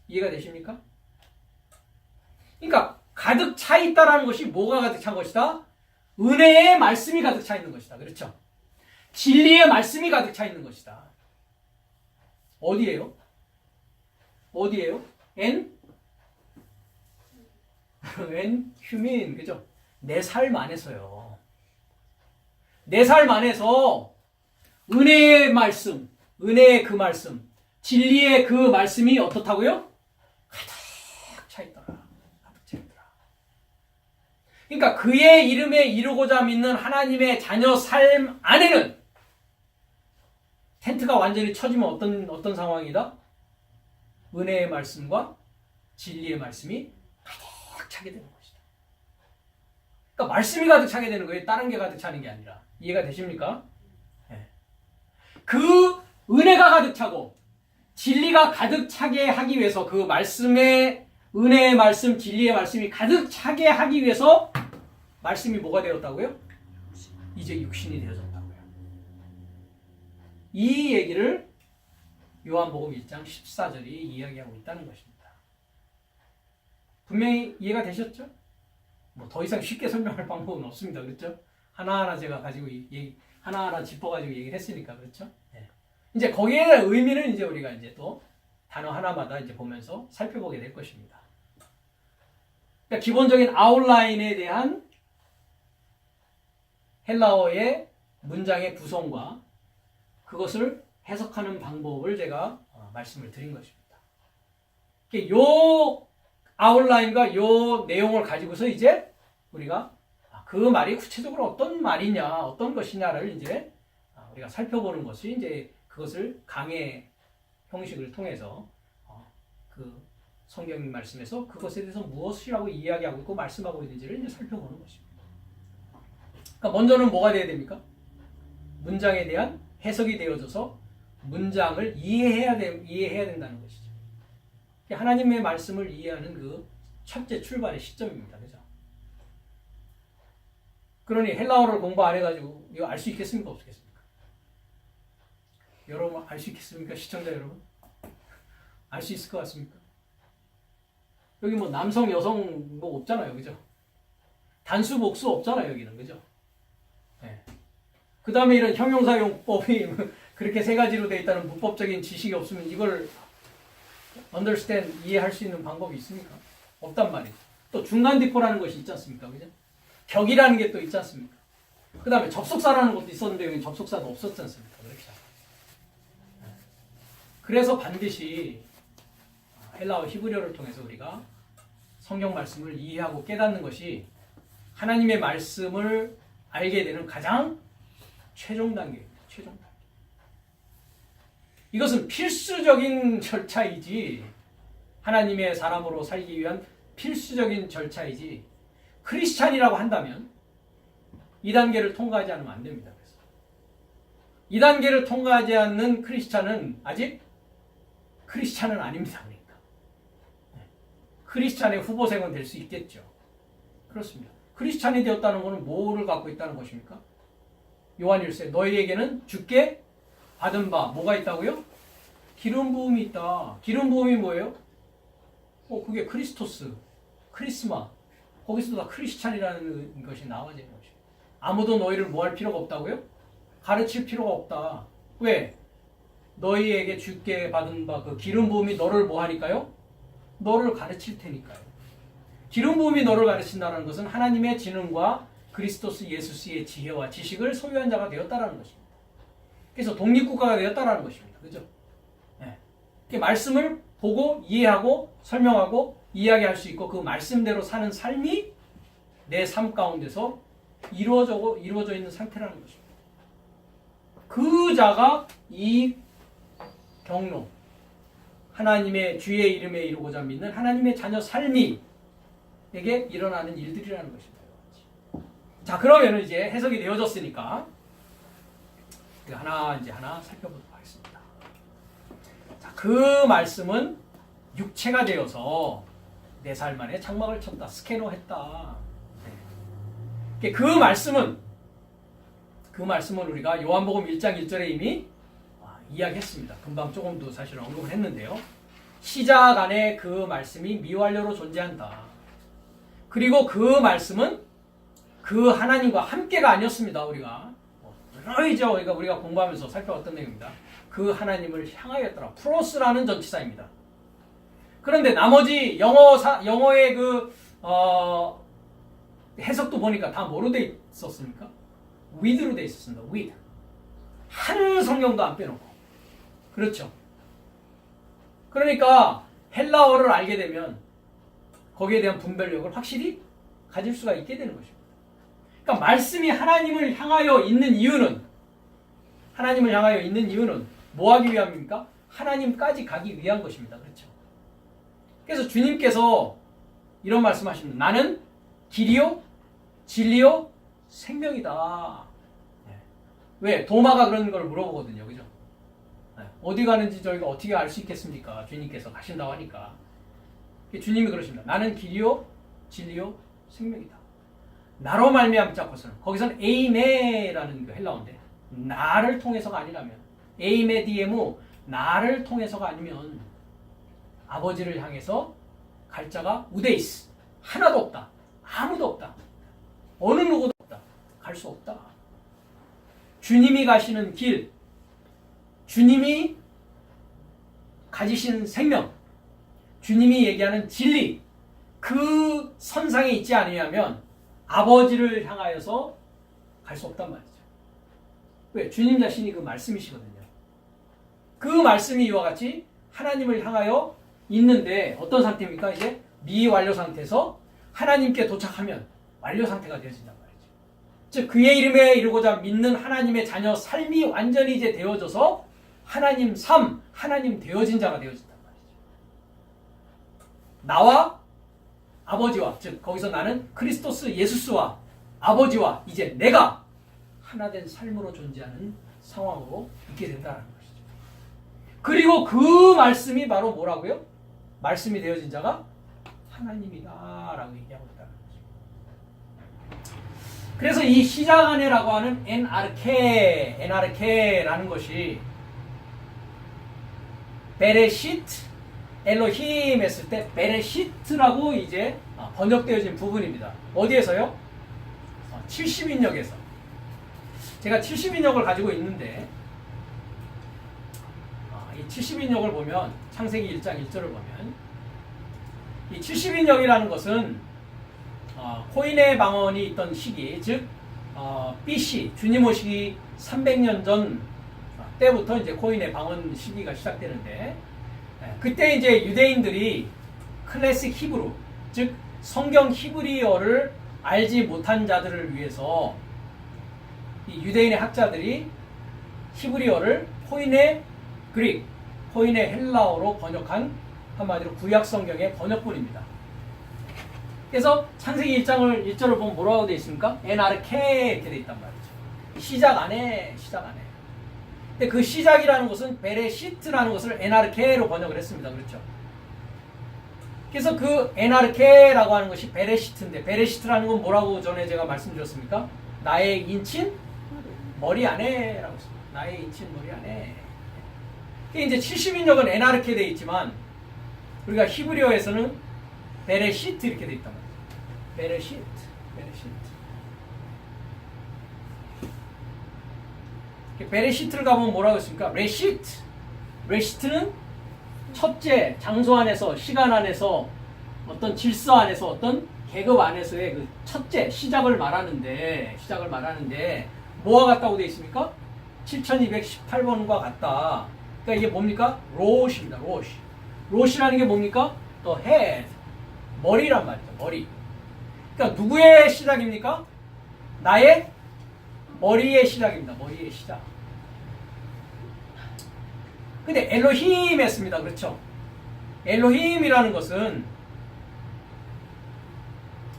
이해가 되십니까? 그러니까 가득 차 있다라는 것이 뭐가 가득 찬 것이다? 은혜의 말씀이 가득 차 있는 것이다. 그렇죠? 진리의 말씀이 가득 차 있는 것이다. 어디예요? N 휴민, 그죠? 내 삶 안에서요. 내 삶 안에서 은혜의 말씀, 은혜의 그 말씀, 진리의 그 말씀이 어떻다고요? 가득 차 있더라. 가득 차 있더라. 그러니까 그의 이름에 이루고자 믿는 하나님의 자녀 삶 안에는 텐트가 완전히 쳐지면 어떤 상황이다? 은혜의 말씀과 진리의 말씀이 가득 차게 되는 것이다. 그러니까 말씀이 가득 차게 되는 거예요. 다른 게 가득 차는 게 아니라. 이해가 되십니까? 네. 그 은혜가 가득 차고 진리가 가득 차게 하기 위해서 그 말씀의 은혜의 말씀, 진리의 말씀이 가득 차게 하기 위해서 말씀이 뭐가 되었다고요? 이제 육신이 되어졌다고요. 이 얘기를 요한복음 1장 14절이 이야기하고 있다는 것입니다. 분명히 이해가 되셨죠? 뭐 더 이상 쉽게 설명할 방법은 없습니다. 그렇죠? 하나하나 제가 가지고 하나하나 짚어가지고 얘기를 했으니까. 그렇죠? 네. 이제 거기에 대한 의미는 이제 우리가 이제 또 단어 하나마다 이제 보면서 살펴보게 될 것입니다. 그러니까 기본적인 아웃라인에 대한 헬라어의 문장의 구성과 그것을 해석하는 방법을 제가 말씀을 드린 것입니다. 요 아웃라인과 요 내용을 가지고서 이제 우리가 그 말이 구체적으로 어떤 말이냐, 어떤 것이냐를 이제 우리가 살펴보는 것이 이제 그것을 강의 형식을 통해서 그 성경 말씀에서 그것에 대해서 무엇이라고 이야기하고 있고 말씀하고 있는지를 이제 살펴보는 것입니다. 그러니까 먼저는 뭐가 돼야 됩니까? 문장에 대한 해석이 되어져서 문장을 이해해야 된다는 것이죠. 하나님의 말씀을 이해하는 그 첫째 출발의 시점입니다. 그죠? 그러니 헬라어를 공부 안 해가지고 이거 알 수 있겠습니까? 없겠습니까? 여러분 알 수 있겠습니까? 시청자 여러분? 알 수 있을 것 같습니까? 여기 뭐 남성, 여성 뭐 없잖아요. 그죠? 단수, 복수 없잖아요. 여기는. 그죠? 네. 그 다음에 이런 형용사용법이 그렇게 세 가지로 되어 있다는 문법적인 지식이 없으면 이걸 understand, 이해할 수 있는 방법이 있습니까? 없단 말이죠. 또 중간디포라는 것이 있지 않습니까? 그죠? 격이라는 게 또 있지 않습니까? 그 다음에 접속사라는 것도 있었는데 여기 접속사도 없었지 않습니까? 그렇죠? 그래서 반드시 헬라어 히브리어를 통해서 우리가 성경 말씀을 이해하고 깨닫는 것이 하나님의 말씀을 알게 되는 가장 최종 단계입니다. 최종 단계. 이것은 필수적인 절차이지, 하나님의 사람으로 살기 위한 필수적인 절차이지, 크리스찬이라고 한다면 이 단계를 통과하지 않으면 안 됩니다. 그래서 이 단계를 통과하지 않는 크리스찬은 아직 크리스찬은 아닙니다. 그러니까 크리스찬의 후보생은 될 수 있겠죠. 그렇습니다. 크리스찬이 되었다는 것은 뭐를 갖고 있다는 것입니까? 요한 1세 너희에게는 주께 받은 바 뭐가 있다고요? 기름 부음이 있다. 기름 부음이 뭐예요? 그게 크리스토스, 크리스마. 거기서도 다 크리스찬이라는 것이 나와지는 것입니다. 아무도 너희를 뭐 할 필요가 없다고요? 가르칠 필요가 없다. 왜? 너희에게 주께 받은 바 그 기름 부음이 너를 뭐 하니까요? 너를 가르칠 테니까요. 기름 부음이 너를 가르친다는 것은 하나님의 지능과 그리스도스 예수스의 지혜와 지식을 소유한 자가 되었다라는 것입니다. 그래서 독립국가가 되었다라는 것입니다. 그죠? 네. 말씀을 보고 이해하고 설명하고 이야기할 수 있고 그 말씀대로 사는 삶이 내 삶 가운데서 이루어져 있는 상태라는 것입니다. 그 자가 이 경로, 하나님의 주의 이름에 이루고자 믿는 하나님의 자녀 삶이 에게 일어나는 일들이라는 것입니다. 자, 그러면 이제 해석이 되어졌으니까 하나 살펴보도록 하겠습니다. 자, 그 말씀은 육체가 되어서 내 삶 안에 장막을 쳤다, 스캐너했다. 네. 그 말씀은 우리가 요한복음 1장 1절에 이미 이야기했습니다. 금방 조금도 사실 언급을 했는데요. 시작 안에 그 말씀이 미완료로 존재한다. 그리고 그 말씀은 그 하나님과 함께가 아니었습니다. 우리가 우리가 공부하면서 살펴봤던 내용입니다. 그 하나님을 향하였더라. 프로스라는 전치사입니다. 그런데 나머지 영어의 해석도 보니까 다 뭐로 돼 있었습니까? with로 돼 있었습니다. with. 한 성경도 안 빼놓고. 그렇죠. 그러니까 헬라어를 알게 되면 거기에 대한 분별력을 확실히 가질 수가 있게 되는 것입니다. 그러니까 말씀이 하나님을 향하여 있는 이유는 뭐 하기 위함입니까? 하나님까지 가기 위한 것입니다. 그렇죠. 그래서 주님께서 이런 말씀하십니다. 나는 길이요, 진리요, 생명이다. 네. 왜? 도마가 그런 걸 물어보거든요. 그죠? 네. 어디 가는지 저희가 어떻게 알 수 있겠습니까? 주님께서 가신다고 하니까. 주님이 그러십니다. 나는 길이요, 진리요, 생명이다. 나로 말미암자 것은 거기서는 에이메라는 그 헬라어인데 나를 통해서가 아니라면 에이메 디에무 나를 통해서가 아니면 아버지를 향해서 갈 자가 우데이스 하나도 없다. 아무도 없다. 어느 누구도 없다. 갈 수 없다. 주님이 가시는 길, 주님이 가지신 생명, 주님이 얘기하는 진리, 그 선상에 있지 않으면 아버지를 향하여서 갈 수 없단 말이죠. 왜? 주님 자신이 그 말씀이시거든요. 그 말씀이 이와 같이 하나님을 향하여 있는데 어떤 상태입니까? 이제 미완료 상태에서 하나님께 도착하면 완료 상태가 되어진단 말이죠. 즉 그의 이름에 이루고자 믿는 하나님의 자녀 삶이 완전히 이제 되어져서 하나님 삶, 하나님 되어진 자가 되어진단 말이죠. 나와 아버지와, 즉 거기서 나는 크리스토스 예수스와 아버지와 이제 내가 하나된 삶으로 존재하는 상황으로 있게 된다는 것이죠. 그리고 그 말씀이 바로 뭐라고요? 말씀이 되어진 자가 하나님이다라고 얘기하고 있다는 거죠. 그래서 이 시작안에라고 하는 엔아르케라는 것이 베레시트 엘로힘 했을 때 베레시트라고 이제 번역되어진 부분입니다. 어디에서요? 70인역에서. 제가 70인역을 가지고 있는데 이 70인역을 보면 창세기 1장 1절을 보면 이 70인역이라는 것은 코인의 방언이 있던 시기, 즉 BC 주님 오시기 300년 전 때부터 이제 코인의 방언 시기가 시작되는데 그때 이제 유대인들이 클래식 히브루, 즉 성경 히브리어를 알지 못한 자들을 위해서 이 유대인의 학자들이 히브리어를 포인의 그릭, 포인의 헬라어로 번역한 한마디로 구약 성경의 번역본입니다. 그래서 창세기 1절을 보면 뭐라고 되어 있습니까? 에나르케 이렇게 되어 있단 말이죠. 시작 안 해. 근데 그 시작이라는 것은 베레시트라는 것을 에나르케로 번역을 했습니다. 그렇죠? 그래서 그 에나르케라고 하는 것이 베레시트인데, 베레시트라는 건 뭐라고 전에 제가 말씀드렸습니까? 나의 인친 머리 안에 라고 했습니다. 나의 인친 머리 안에. 이제 70인역은 에나르케 되어 있지만 우리가 히브리어에서는 베레시트 이렇게 되어 있단 말이에요. 베레시트. 베레시트를 가보면 뭐라고 했습니까? 레시트. 레시트는 첫째, 장소 안에서, 시간 안에서, 어떤 질서 안에서, 어떤 계급 안에서의 그 첫째, 시작을 말하는데, 뭐와 같다고 되어 있습니까? 7218번과 같다. 그러니까 이게 뭡니까? 로시입니다. 로시. 로시라는 게 뭡니까? 또 head. 머리란 말이죠. 머리. 그러니까 누구의 시작입니까? 나의 머리의 시작입니다. 머리의 시작. 근데 엘로힘 했습니다. 그렇죠? 엘로힘이라는 것은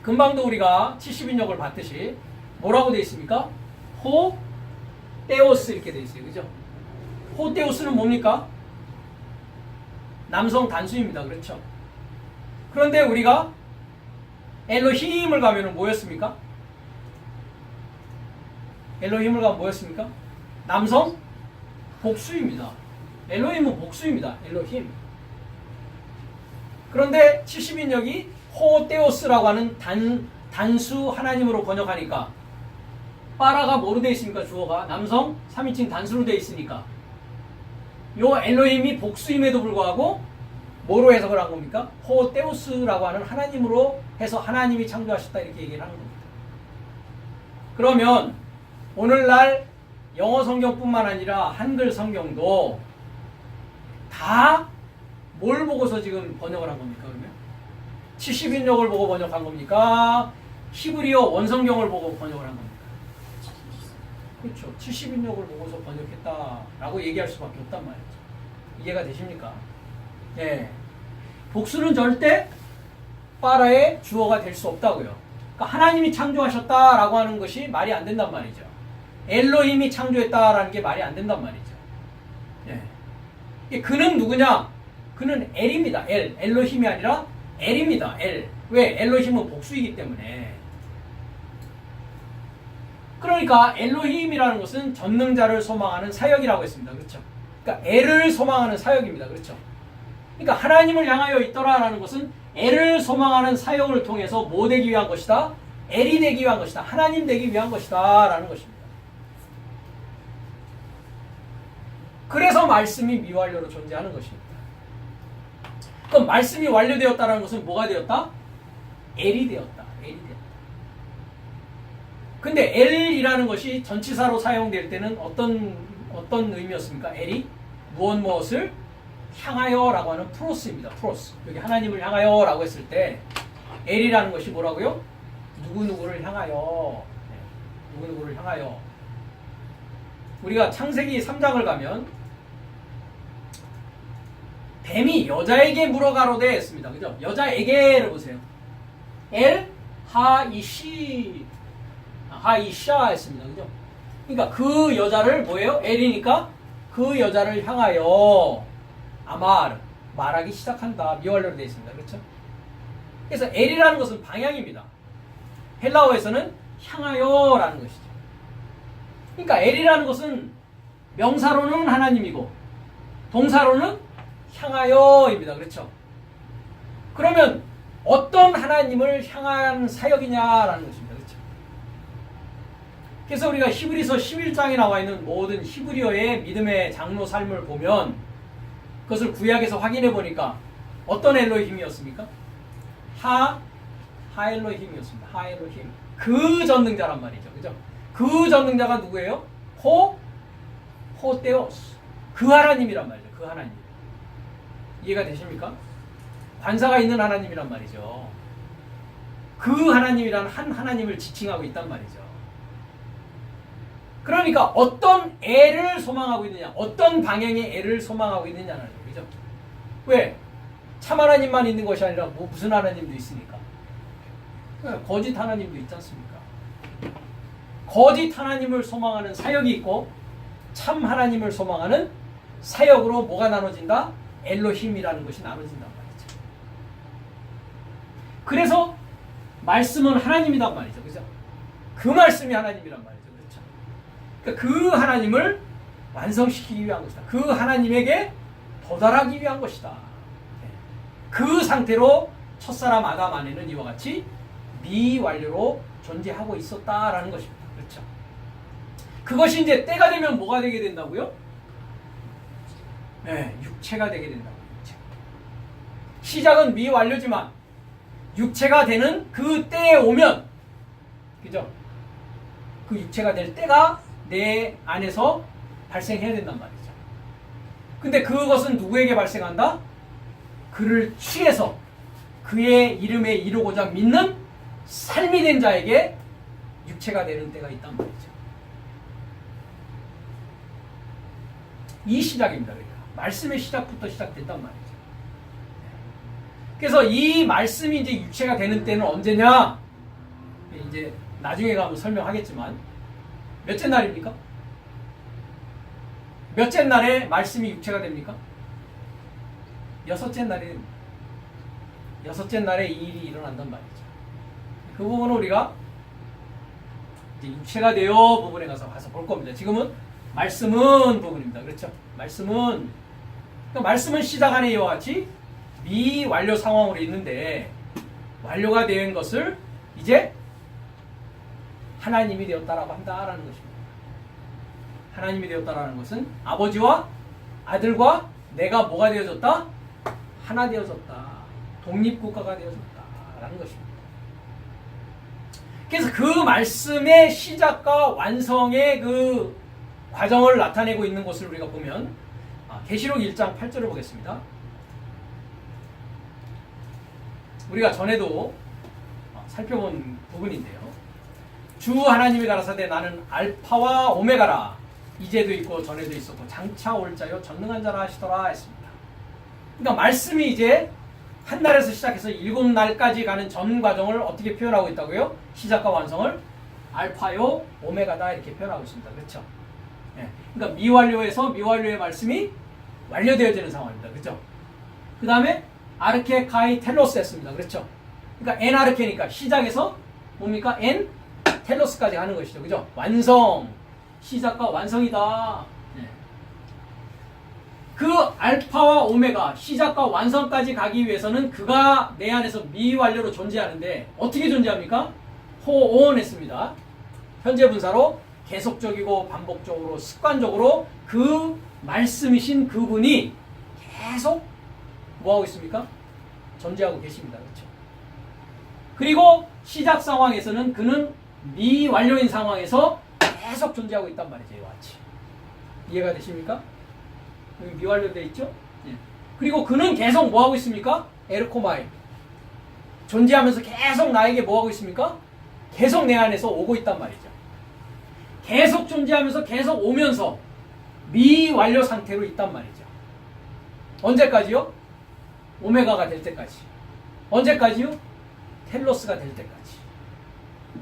금방도 우리가 70인역을 봤듯이 뭐라고 되어 있습니까? 호 테오스 이렇게 되어 있어요. 그죠? 호 테오스는 뭡니까? 남성 단수입니다. 그렇죠? 그런데 우리가 엘로힘을 가면은 뭐였습니까? 엘로힘을 가면 뭐였습니까? 남성 복수입니다. 엘로힘은 복수입니다. 엘로힘. 그런데 70인역이 호테오스라고 하는 단수 하나님으로 번역하니까 빠라가 뭐로 되어 있습니까? 주어가 남성 3인칭 단수로 되어 있으니까 요 엘로힘이 복수임에도 불구하고 뭐로 해석을 한 겁니까? 호테오스라고 하는 하나님으로 해서 하나님이 창조하셨다 이렇게 얘기를 하는 겁니다. 그러면 오늘날 영어 성경뿐만 아니라 한글 성경도 다 뭘 보고서 지금 번역을 한 겁니까? 그러면 70인역을 보고 번역한 겁니까? 히브리어 원성경을 보고 번역을 한 겁니까? 그렇죠. 70인역을 보고서 번역했다라고 얘기할 수밖에 없단 말이죠. 이해가 되십니까? 네. 복수는 절대 빠라의 주어가 될 수 없다고요. 그러니까 하나님이 창조하셨다라고 하는 것이 말이 안 된단 말이죠. 엘로힘이 창조했다라는 게 말이 안 된단 말이죠. 네. 그는 누구냐? 그는 엘입니다. 엘로힘이 아니라 엘입니다. 엘. 왜? 엘로힘은 복수이기 때문에. 그러니까 엘로힘이라는 것은 전능자를 소망하는 사역이라고 했습니다. 그렇죠? 그러니까 엘을 소망하는 사역입니다. 그렇죠? 그러니까 하나님을 향하여 있더라라는 것은 엘을 소망하는 사역을 통해서 뭐 되기 위한 것이다? 엘이 되기 위한 것이다. 하나님 되기 위한 것이다. 라는 것입니다. 그래서 말씀이 미완료로 존재하는 것입니다. 그럼 말씀이 완료되었다는 것은 뭐가 되었다? 엘이 되었다. 엘이 되었다. 근데 엘이라는 것이 전치사로 사용될 때는 어떤 의미였습니까? 엘이 무엇을 향하여라고 하는 프로스입니다. 프로스. 여기 하나님을 향하여라고 했을 때 엘이라는 것이 뭐라고요? 누구누구를 향하여. 네. 누구누구를 향하여. 우리가 창세기 3장을 가면 뱀이 여자에게 물어가로되 했습니다. 그죠? 여자에게를 보세요. 엘 하이시 하이샤 했습니다. 그죠? 그러니까 그 여자를 뭐예요? 엘이니까 그 여자를 향하여 아마르 말하기 시작한다. 미완료로 되어 있습니다. 그렇죠? 그래서 엘이라는 것은 방향입니다. 헬라어에서는 향하여라는 것이죠. 그러니까 엘이라는 것은 명사로는 하나님이고 동사로는 향하여입니다. 그렇죠? 그러면 어떤 하나님을 향한 사역이냐라는 것입니다. 그렇죠? 그래서 우리가 히브리서 11장에 나와 있는 모든 히브리어의 믿음의 장로 삶을 보면 그것을 구약에서 확인해 보니까 어떤 엘로힘이었습니까? 하엘로힘이었습니다. 하엘로힘. 그 전능자란 말이죠. 그죠? 그 전능자가 누구예요? 호테오스. 그 하나님이란 말이죠. 그 하나님. 이해가 되십니까? 관사가 있는 하나님이란 말이죠. 그 하나님이란 한 하나님을 지칭하고 있단 말이죠. 그러니까 어떤 애를 소망하고 있느냐, 어떤 방향의 애를 소망하고 있느냐는 얘기죠. 왜? 참 하나님만 있는 것이 아니라 무슨 하나님도 있으니까. 거짓 하나님도 있지 않습니까? 거짓 하나님을 소망하는 사역이 있고 참 하나님을 소망하는 사역으로 뭐가 나눠진다? 엘로힘이라는 것이 나눠진단 말이죠. 그래서 말씀은 하나님이란 말이죠. 그죠? 그 말씀이 하나님이란 말이죠. 그렇죠? 그러니까 그 하나님을 완성시키기 위한 것이다. 그 하나님에게 도달하기 위한 것이다. 그 상태로 첫사람 아담 안에는 이와 같이 미완료로 존재하고 있었다라는 것입니다. 그렇죠? 그것이 이제 때가 되면 뭐가 되게 된다고요? 네, 육체가 되게 된다고요. 육체. 시작은 미완료지만 육체가 되는 그 때에 오면, 그죠? 그 육체가 될 때가 내 안에서 발생해야 된단 말이죠. 근데 그것은 누구에게 발생한다? 그를 취해서 그의 이름에 이루고자 믿는 삶이 된 자에게 육체가 되는 때가 있단 말이죠. 이 시작입니다. 그러니까. 말씀의 시작부터 시작됐단 말이죠. 그래서 이 말씀이 이제 육체가 되는 때는 언제냐? 이제 나중에 가면 설명하겠지만 몇째 날입니까? 몇째 날에 말씀이 육체가 됩니까? 여섯째 날에 이 일이 일어난단 말이죠. 그 부분은 우리가 이제 육체가 되어 부분에 가서 볼 겁니다. 지금은 말씀은 부분입니다. 그렇죠? 말씀은 시작 안에 이와 같이 미완료 상황으로 있는데 완료가 된 것을 이제 하나님이 되었다라고 한다라는 것입니다. 하나님이 되었다라는 것은 아버지와 아들과 내가 뭐가 되어졌다? 하나 되어졌다. 독립국가가 되어졌다라는 것입니다. 그래서 그 말씀의 시작과 완성의 그 과정을 나타내고 있는 것을 우리가 보면 계시록 1장 8절을 보겠습니다. 우리가 전에도 살펴본 부분인데요. 주 하나님이 가라사대 나는 알파와 오메가라. 이제도 있고 전에도 있었고 장차 올 자요 전능한 자라 하시더라 했습니다. 그러니까 말씀이 이제 한 날에서 시작해서 7날까지 가는 전 과정을 어떻게 표현하고 있다고요? 시작과 완성을 알파요 오메가다 이렇게 표현하고 있습니다. 그렇죠? 네. 그러니까 미완료에서 미완료의 말씀이 완료되어지는 상황입니다. 그렇죠? 그 다음에 아르케 카이 텔로스 했습니다. 그렇죠? 그러니까 엔 아르케니까 시작에서 뭡니까? 엔 텔로스까지 가는 것이죠. 그죠? 완성. 시작과 완성이다. 네. 그 알파와 오메가 시작과 완성까지 가기 위해서는 그가 내 안에서 미완료로 존재하는데 어떻게 존재합니까? 호온 했습니다. 현재 분사로 계속적이고 반복적으로 습관적으로 그 말씀이신 그분이 계속 뭐하고 있습니까? 존재하고 계십니다. 그렇죠? 그리고 시작 상황에서는 그는 미완료인 상황에서 계속 존재하고 있단 말이죠. 이와 같이. 이해가 되십니까? 여기 미완료되어 있죠? 예. 그리고 그는 계속 뭐하고 있습니까? 에르코마이. 존재하면서 계속 나에게 뭐하고 있습니까? 계속 내 안에서 오고 있단 말이죠. 계속 존재하면서 계속 오면서 미완료 상태로 있단 말이죠. 언제까지요? 오메가가 될 때까지. 언제까지요? 텔로스가 될 때까지.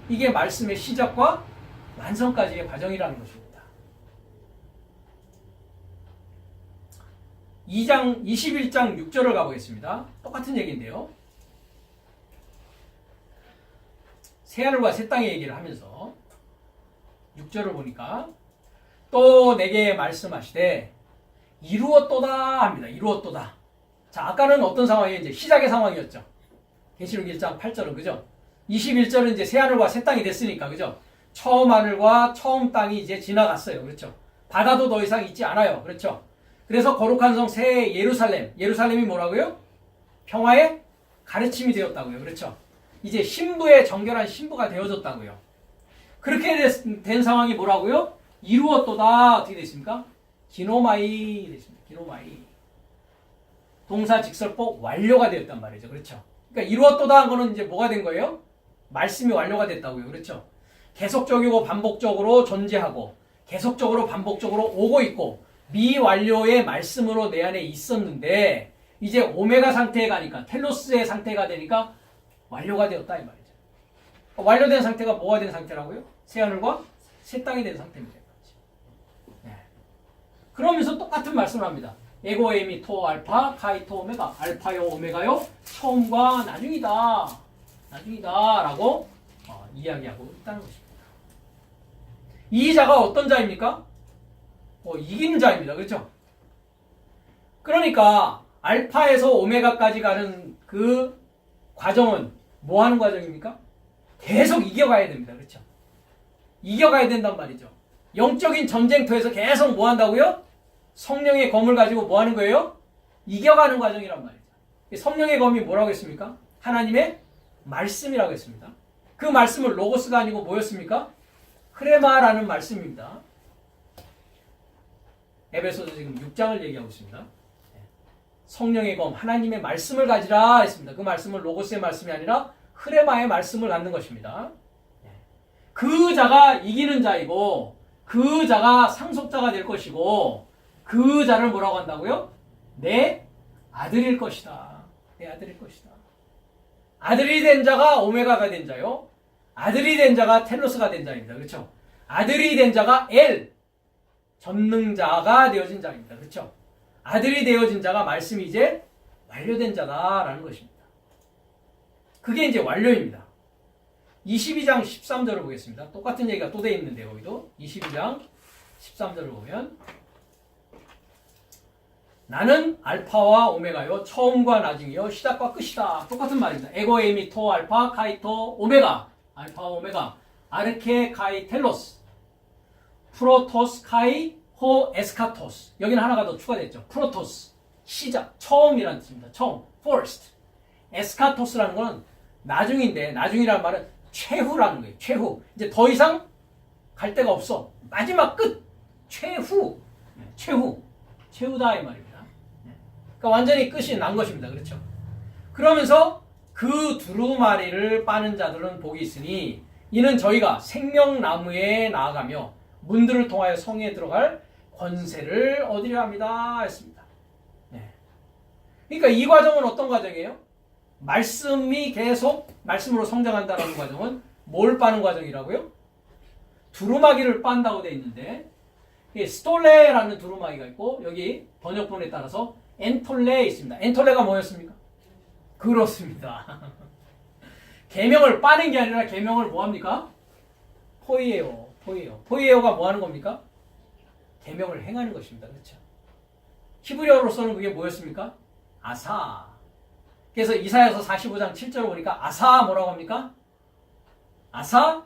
이게 말씀의 시작과 완성까지의 과정이라는 것입니다. 21장 6절을 가보겠습니다. 똑같은 얘기인데요. 새하늘과 새 땅의 얘기를 하면서 6절을 보니까 또 내게 말씀하시되 이루었도다 합니다. 이루었도다. 자, 아까는 어떤 상황이에요? 이제 시작의 상황이었죠. 계시록 1장 8절은 그죠? 21절은 이제 새하늘과 새 땅이 됐으니까 그죠? 처음 하늘과 처음 땅이 이제 지나갔어요. 그렇죠? 바다도 더 이상 있지 않아요. 그렇죠? 그래서 거룩한 성 새 예루살렘. 예루살렘이 뭐라고요? 평화의 가르침이 되었다고요. 그렇죠? 이제 신부의 정결한 신부가 되어졌다고요. 그렇게 된 상황이 뭐라고요? 이루었도다. 어떻게 됐습니까? 기노마이 됐습니다. 기노마이. 동사 직설법 완료가 되었단 말이죠. 그렇죠? 그러니까 이루었도다 한 거는 이제 뭐가 된 거예요? 말씀이 완료가 됐다고요. 그렇죠? 계속적이고 반복적으로 존재하고 계속적으로 반복적으로 오고 있고 미완료의 말씀으로 내 안에 있었는데 이제 오메가 상태에 가니까 텔로스의 상태가 되니까 완료가 되었다 이 말이죠. 완료된 상태가 뭐가 된 상태라고요? 새하늘과 새 땅이 된 상태입니다. 네. 그러면서 똑같은 말씀을 합니다. 에고 에미 토 알파 카이토 오메가 알파요 오메가요 처음과 나중이다 라고 이야기하고 있다는 것입니다. 이 자가 어떤 자입니까? 이기는 자입니다. 그렇죠? 그러니까 알파에서 오메가까지 가는 그 과정은 뭐 하는 과정입니까? 계속 이겨가야 됩니다. 그렇죠? 이겨가야 된단 말이죠. 영적인 전쟁터에서 계속 뭐 한다고요? 성령의 검을 가지고 뭐 하는 거예요? 이겨가는 과정이란 말이죠. 성령의 검이 뭐라고 했습니까? 하나님의 말씀이라고 했습니다. 그 말씀은 로고스가 아니고 뭐였습니까? 크레마라는 말씀입니다. 에베소서 지금 6장을 얘기하고 있습니다. 성령의 검, 하나님의 말씀을 가지라 했습니다. 그 말씀은 로고스의 말씀이 아니라 크레마의 말씀을 갖는 것입니다. 그 자가 이기는 자이고 그 자가 상속자가 될 것이고 그 자를 뭐라고 한다고요? 내 아들일 것이다. 내 아들일 것이다. 아들이 된 자가 오메가가 된 자요. 아들이 된 자가 텔로스가 된 자입니다. 그렇죠? 아들이 된 자가 엘, 전능자가 되어진 자입니다. 그렇죠? 아들이 되어진 자가 말씀이 이제 완료된 자다라는 것입니다. 그게 이제 완료입니다. 22장 13절을 보겠습니다. 똑같은 얘기가 또 돼 있는데 여기도 22장 13절을 보면 나는 알파와 오메가요 처음과 나중이요 시작과 끝이다. 똑같은 말입니다. 에고 에미 토 알파 카이토 오메가 알파 오메가 아르케 카이 텔로스 프로토스 카이 호 에스카토스. 여기는 하나가 더 추가됐죠. 프로토스 시작 처음이라는 뜻입니다. 처음 first. 에스카토스라는 건 나중인데 나중이라는 말은 최후라는 거예요. 최후. 이제 더 이상 갈 데가 없어. 마지막 끝. 최후. 최후다 이 말입니다. 그러니까 완전히 끝이 난 것입니다. 그렇죠? 그러면서 그 두루마리를 빠는 자들은 복이 있으니 이는 저희가 생명나무에 나아가며 문들을 통하여 성에 들어갈 권세를 얻으려 합니다 했습니다. 그러니까 이 과정은 어떤 과정이에요? 말씀이 계속 말씀으로 성장한다는 과정은 뭘 빠는 과정이라고요? 두루마기를 빤다고 되어 있는데 스톨레라는 두루마기가 있고 여기 번역본에 따라서 엔톨레 있습니다. 엔톨레가 뭐였습니까? 그렇습니다. 계명을 빠는 게 아니라 계명을 뭐합니까? 포이에오가 뭐하는 겁니까? 계명을 행하는 것입니다. 그렇죠? 히브리어로서는 그게 뭐였습니까? 아사. 그래서 이사야서 45장 7절을 보니까 아사 뭐라고 합니까? 아사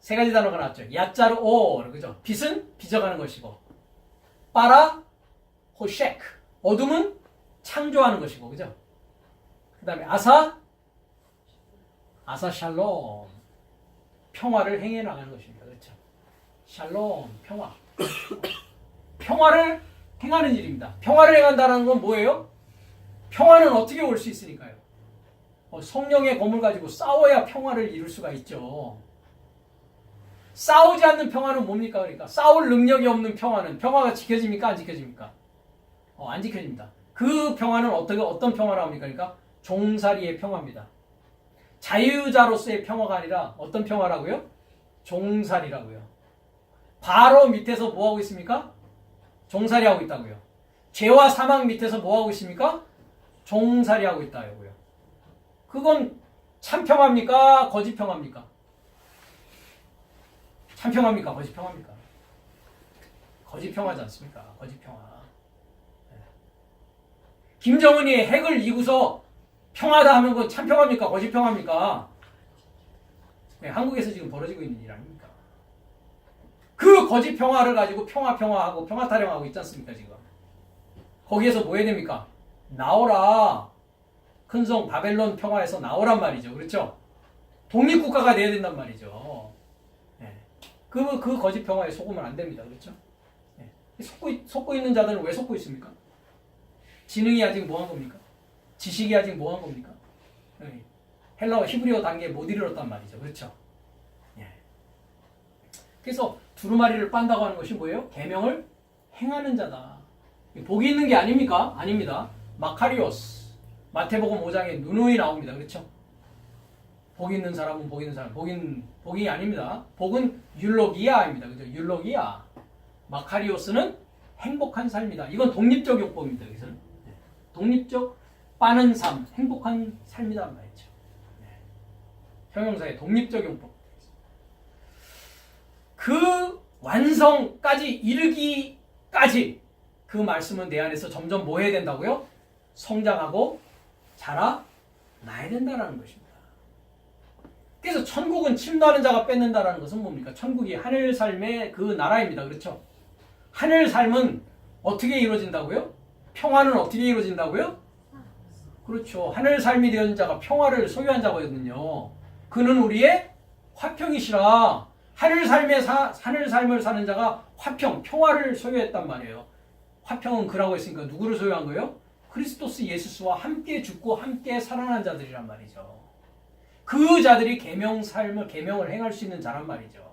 세 가지 단어가 나왔죠. 야자르 오 그죠? 빛은 빚어가는 것이고 빠라 호셰크 어둠은 창조하는 것이고 그죠? 그 다음에 아사 샬롬 평화를 행해 나가는 것입니다. 그렇죠? 샬롬 평화 평화를 행하는 일입니다. 평화를 행한다는 건 뭐예요? 평화는 어떻게 올 수 있으니까요? 성령의 검을 가지고 싸워야 평화를 이룰 수가 있죠. 싸우지 않는 평화는 뭡니까? 그러니까 싸울 능력이 없는 평화는 평화가 지켜집니까? 안 지켜집니까? 안 지켜집니다. 그 평화는 어떤 평화라고 합니까? 그러니까 종살이의 평화입니다. 자유자로서의 평화가 아니라 어떤 평화라고요? 종살이라고요. 바로 밑에서 뭐하고 있습니까? 종살이하고 있다고요. 죄와 사망 밑에서 뭐하고 있습니까? 종살이하고 있다고요. 그건 참 평화입니까? 거짓 평화입니까? 참 평화입니까? 거짓 평화입니까? 거짓 평화지 않습니까? 거짓 평화. 김정은이 핵을 이고서 평화다 하면 그 참 평화입니까? 거짓 평화입니까? 한국에서 지금 벌어지고 있는 일 아닙니까? 그 거짓 평화를 가지고 평화하고 평화 타령하고 있지 않습니까? 지금 거기에서 뭐 해야 됩니까? 나오라. 큰성 바벨론 평화에서 나오란 말이죠. 그렇죠? 독립국가가 돼야 된단 말이죠. 그 거짓 평화에 속으면 안 됩니다. 그렇죠? 속고 있는 자들은 왜 속고 있습니까? 지능이 아직 뭐한 겁니까? 지식이 아직 뭐한 겁니까? 헬라어 히브리어 단계에 못 이르렀단 말이죠. 그렇죠? 예. 그래서 두루마리를 빤다고 하는 것이 뭐예요? 계명을 행하는 자다. 복이 있는 게 아닙니까? 아닙니다. 마카리오스. 마태복음 5장에 누누이 나옵니다. 그렇죠? 복 있는 사람은 복 있는 사람. 복이 아닙니다. 복은 율로기아입니다. 그죠? 율로기아. 마카리오스는 행복한 삶이다. 이건 독립적 용법입니다. 여기서는. 독립적 빠는 삶, 행복한 삶이다 말이죠. 형용사의 독립적 용법. 그 완성까지 이르기까지 그 말씀은 내 안에서 점점 뭐 해야 된다고요? 성장하고 자라나야 된다는 것입니다. 그래서 천국은 침노하는 자가 뺏는다라는 것은 뭡니까? 천국이 하늘 삶의 그 나라입니다. 그렇죠? 하늘 삶은 어떻게 이루어진다고요? 평화는 어떻게 이루어진다고요? 그렇죠. 하늘 삶이 되어진 자가 평화를 소유한 자거든요. 그는 우리의 화평이시라. 하늘 삶을 사는 자가 화평, 평화를 소유했단 말이에요. 화평은 그라고 했으니까 누구를 소유한 거예요? 그리스도스 예수스와 함께 죽고 함께 살아난 자들이란 말이죠. 그 자들이 계명을 행할 수 있는 자란 말이죠.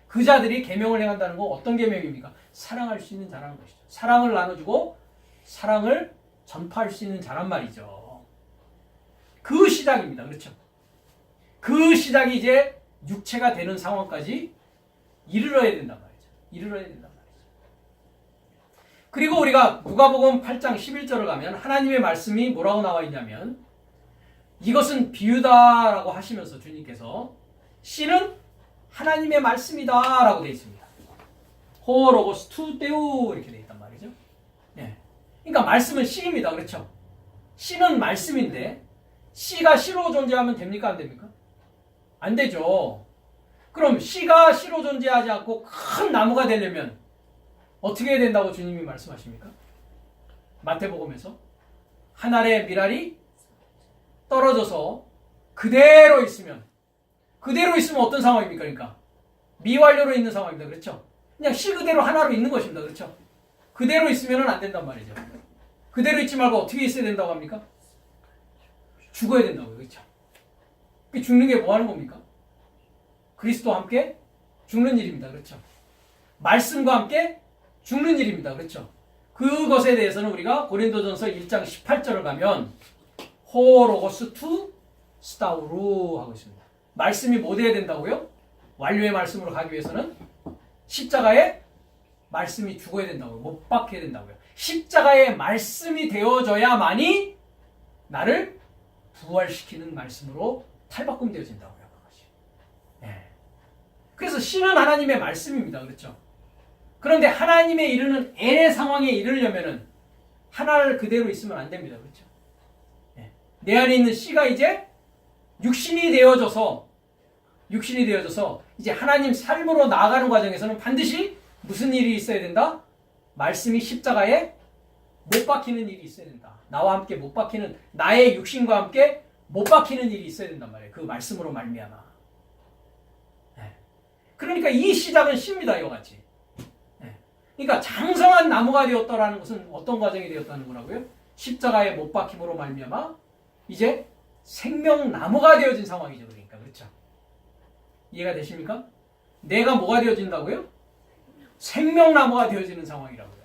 그 자들이 계명을 행한다는 건 어떤 계명입니까? 사랑할 수 있는 자라는 것이죠. 사랑을 나눠주고 사랑을 전파할 수 있는 자란 말이죠. 그 시작입니다. 그렇죠? 그 시작이 이제 육체가 되는 상황까지 이르러야 된단 말이죠. 이르러야 된단 말이죠. 그리고 우리가 누가복음 8장 11절을 가면 하나님의 말씀이 뭐라고 나와 있냐면 이것은 비유다라고 하시면서 주님께서 씨는 하나님의 말씀이다 라고 되어 있습니다. 호로고스 투데우 이렇게 되어 있단 말이죠. 네. 그러니까 말씀은 씨입니다. 그렇죠? 씨는 말씀인데 씨가 씨로 존재하면 됩니까? 안 됩니까? 안 되죠. 그럼 씨가 씨로 존재하지 않고 큰 나무가 되려면 어떻게 해야 된다고 주님이 말씀하십니까? 마태복음에서 한 알의 밀알이 떨어져서 그대로 있으면 어떤 상황입니까? 그러니까 미완료로 있는 상황입니다. 그렇죠? 그냥 씨 그대로 하나로 있는 것입니다. 그렇죠? 그대로 있으면 안 된단 말이죠. 그대로 있지 말고 어떻게 있어야 된다고 합니까? 죽어야 된다고요. 그렇죠? 죽는 게 뭐 하는 겁니까? 그리스도와 함께 죽는 일입니다. 그렇죠? 말씀과 함께 죽는 일입니다. 그렇죠? 그것에 대해서는 우리가 고린도전서 1장 18절을 가면 호로고스 투 스타우루 하고 있습니다. 말씀이 뭐 돼야 된다고요? 완료의 말씀으로 가기 위해서는 십자가에 말씀이 죽어야 된다고요. 못 박혀야 된다고요. 십자가의 말씀이 되어져야만이 나를 부활시키는 말씀으로 탈바꿈되어진다고요. 네. 그래서 씨는 하나님의 말씀입니다. 그렇죠? 그런데 하나님의 이르는 N의 상황에 이르려면은 하나를 그대로 있으면 안 됩니다. 그렇죠? 네. 내 안에 있는 씨가 이제 육신이 되어져서 이제 하나님 삶으로 나아가는 과정에서는 반드시 무슨 일이 있어야 된다? 말씀이 십자가에 못 박히는 일이 있어야 된다. 나와 함께 못 박히는, 나의 육신과 함께 못 박히는 일이 있어야 된단 말이에요. 그 말씀으로 말미암아. 네. 그러니까 이 시작은 씨입니다. 이와 같이. 네. 그러니까 장성한 나무가 되었다라는 것은 어떤 과정이 되었다는 거라고요? 십자가에 못 박힘으로 말미암아 이제 생명나무가 되어진 상황이죠. 그러니까 그렇죠? 이해가 되십니까? 내가 뭐가 되어진다고요? 생명나무가 되어지는 상황이라고요.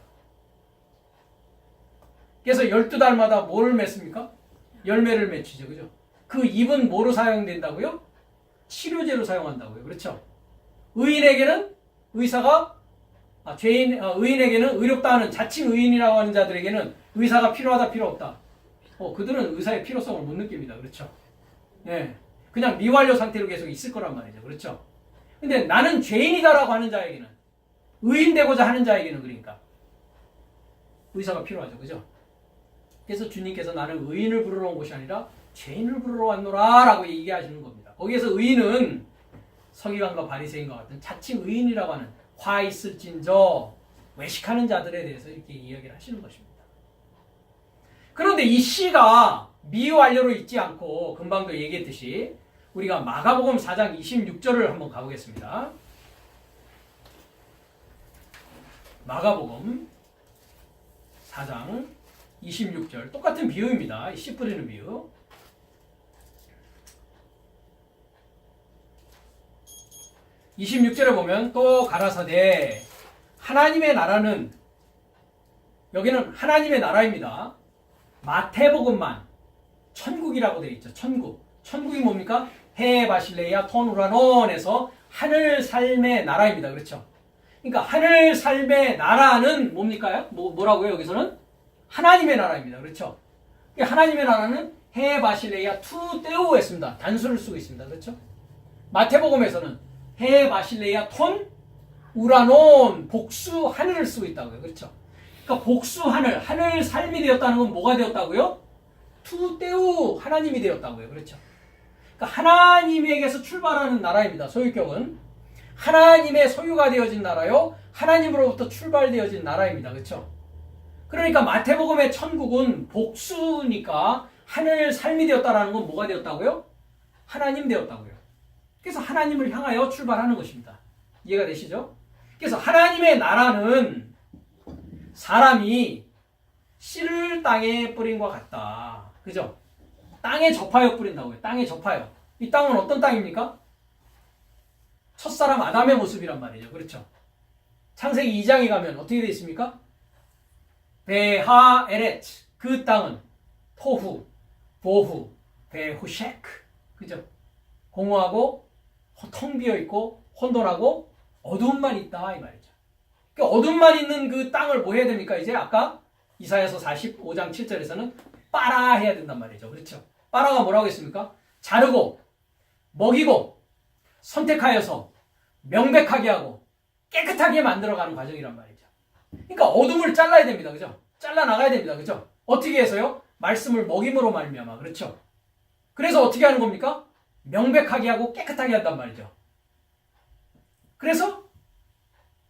그래서 12달마다 뭐를 맺습니까? 열매를 맺히죠. 그죠? 그 잎은 뭐로 사용된다고요? 치료제로 사용한다고요. 그렇죠? 의인에게는 의인에게는 의롭다 하는 자칭 의인이라고 하는 자들에게는 의사가 필요하다 필요 없다. 그들은 의사의 필요성을 못 느낍니다. 그렇죠? 예. 그냥 미완료 상태로 계속 있을 거란 말이죠. 그렇죠? 근데 나는 죄인이다라고 하는 자에게는, 의인 되고자 하는 자에게는 그러니까 의사가 필요하죠. 그죠? 그래서 주님께서 나는 의인을 부르러 온 것이 아니라 죄인을 부르러 왔노라 라고 얘기하시는 겁니다. 거기에서 의인은 서기관과 바리새인과 같은 자칭 의인이라고 하는 화 있을진저 외식하는 자들에 대해서 이렇게 이야기를 하시는 것입니다. 그런데 이 씨가 미완료로 있지 않고 금방도 얘기했듯이 우리가 마가복음 4장 26절을 한번 가보겠습니다. 마가복음 4장 26절 똑같은 비유입니다. 씨 뿌리는 비유. 26절에 보면 또 가라사대 하나님의 나라는, 여기는 하나님의 나라입니다. 마태복음만 천국이라고 되어 있죠. 천국이 뭡니까? 해 바실레이아 톤 우라논에서 하늘 삶의 나라입니다. 그렇죠? 그러니까 하늘 삶의 나라는 뭡니까? 뭐라고요? 여기서는 하나님의 나라입니다. 그렇죠? 하나님의 나라는 해 바실레이아 투 떼우했습니다. 단수를 쓰고 있습니다. 그렇죠? 마태복음에서는 해 바실레이아 톤 우라논 복수 하늘을 쓰고 있다고요. 그렇죠? 그러니까 복수 하늘 삶이 되었다는 건 뭐가 되었다고요? 투 떼우 하나님이 되었다고요. 그렇죠? 그러니까 하나님에게서 출발하는 나라입니다. 소유격은 하나님의 소유가 되어진 나라요, 하나님으로부터 출발되어진 나라입니다. 그렇죠? 그러니까 마태복음의 천국은 복수니까 하늘 삶이 되었다라는 건 뭐가 되었다고요? 하나님 되었다고요. 그래서 하나님을 향하여 출발하는 것입니다. 이해가 되시죠? 그래서 하나님의 나라는 사람이 씨를 땅에 뿌린 것 같다. 그죠? 땅에 접하여 뿌린다고요. 땅에 접하여. 이 땅은 어떤 땅입니까? 첫사람 아담의 모습이란 말이죠. 그렇죠? 창세기 2장에 가면 어떻게 되어 있습니까? 베하에렛, 그 땅은 토후, 보후, 베후셰크, 그죠? 공허하고 텅 비어 있고 혼돈하고 어둠만 있다 이 말이죠. 그러니까 어둠만 있는 그 땅을 뭐 해야 됩니까? 이제 아까 이사야서 45장 7절에서는 빨아 해야 된단 말이죠. 그렇죠? 빨아가 뭐라고 했습니까? 자르고 먹이고 선택하여서 명백하게 하고 깨끗하게 만들어가는 과정이란 말이죠. 그러니까 어둠을 잘라야 됩니다. 그죠? 잘라나가야 됩니다. 그죠? 어떻게 해서요? 말씀을 먹임으로 말미암아. 그렇죠? 그래서 어떻게 하는 겁니까? 명백하게 하고 깨끗하게 한단 말이죠. 그래서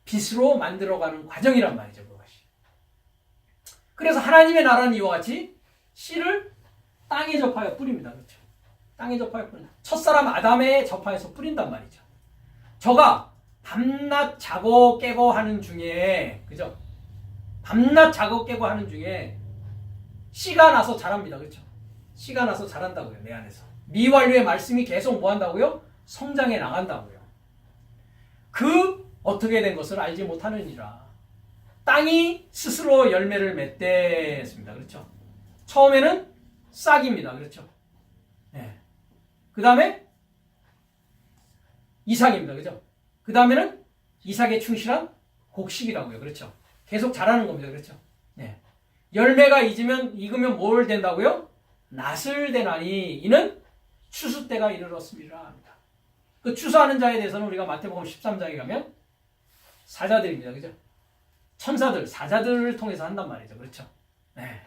빛으로 만들어가는 과정이란 말이죠. 그것이. 그래서 하나님의 나라는 이와 같이 씨를 땅에 접하여 뿌립니다. 그렇죠? 땅에 접하여 뿌린다. 첫사람 아담에 접하여서 뿌린단 말이죠. 저가 밤낮 자고 깨고 하는 중에, 그죠? 밤낮 자고 깨고 하는 중에 씨가 나서 자랍니다. 그렇죠? 씨가 나서 자란다고요. 내 안에서. 미완료의 말씀이 계속 뭐 한다고요? 성장해 나간다고요. 그 어떻게 된 것을 알지 못하느니라. 땅이 스스로 열매를 맺되 했습니다. 그렇죠? 처음에는 싹입니다. 그렇죠? 네. 그 다음에 이삭입니다. 그죠? 그 다음에는 이삭에 충실한 곡식이라고요. 그렇죠? 계속 자라는 겁니다. 그렇죠? 네. 열매가 익으면 뭘 된다고요? 낫을 되나니 이는 추수 때가 이르렀습니다. 합니다. 그 추수하는 자에 대해서는 우리가 마태복음 13장에 가면 사자들입니다. 그죠? 천사들, 사자들을 통해서 한단 말이죠. 그렇죠? 네.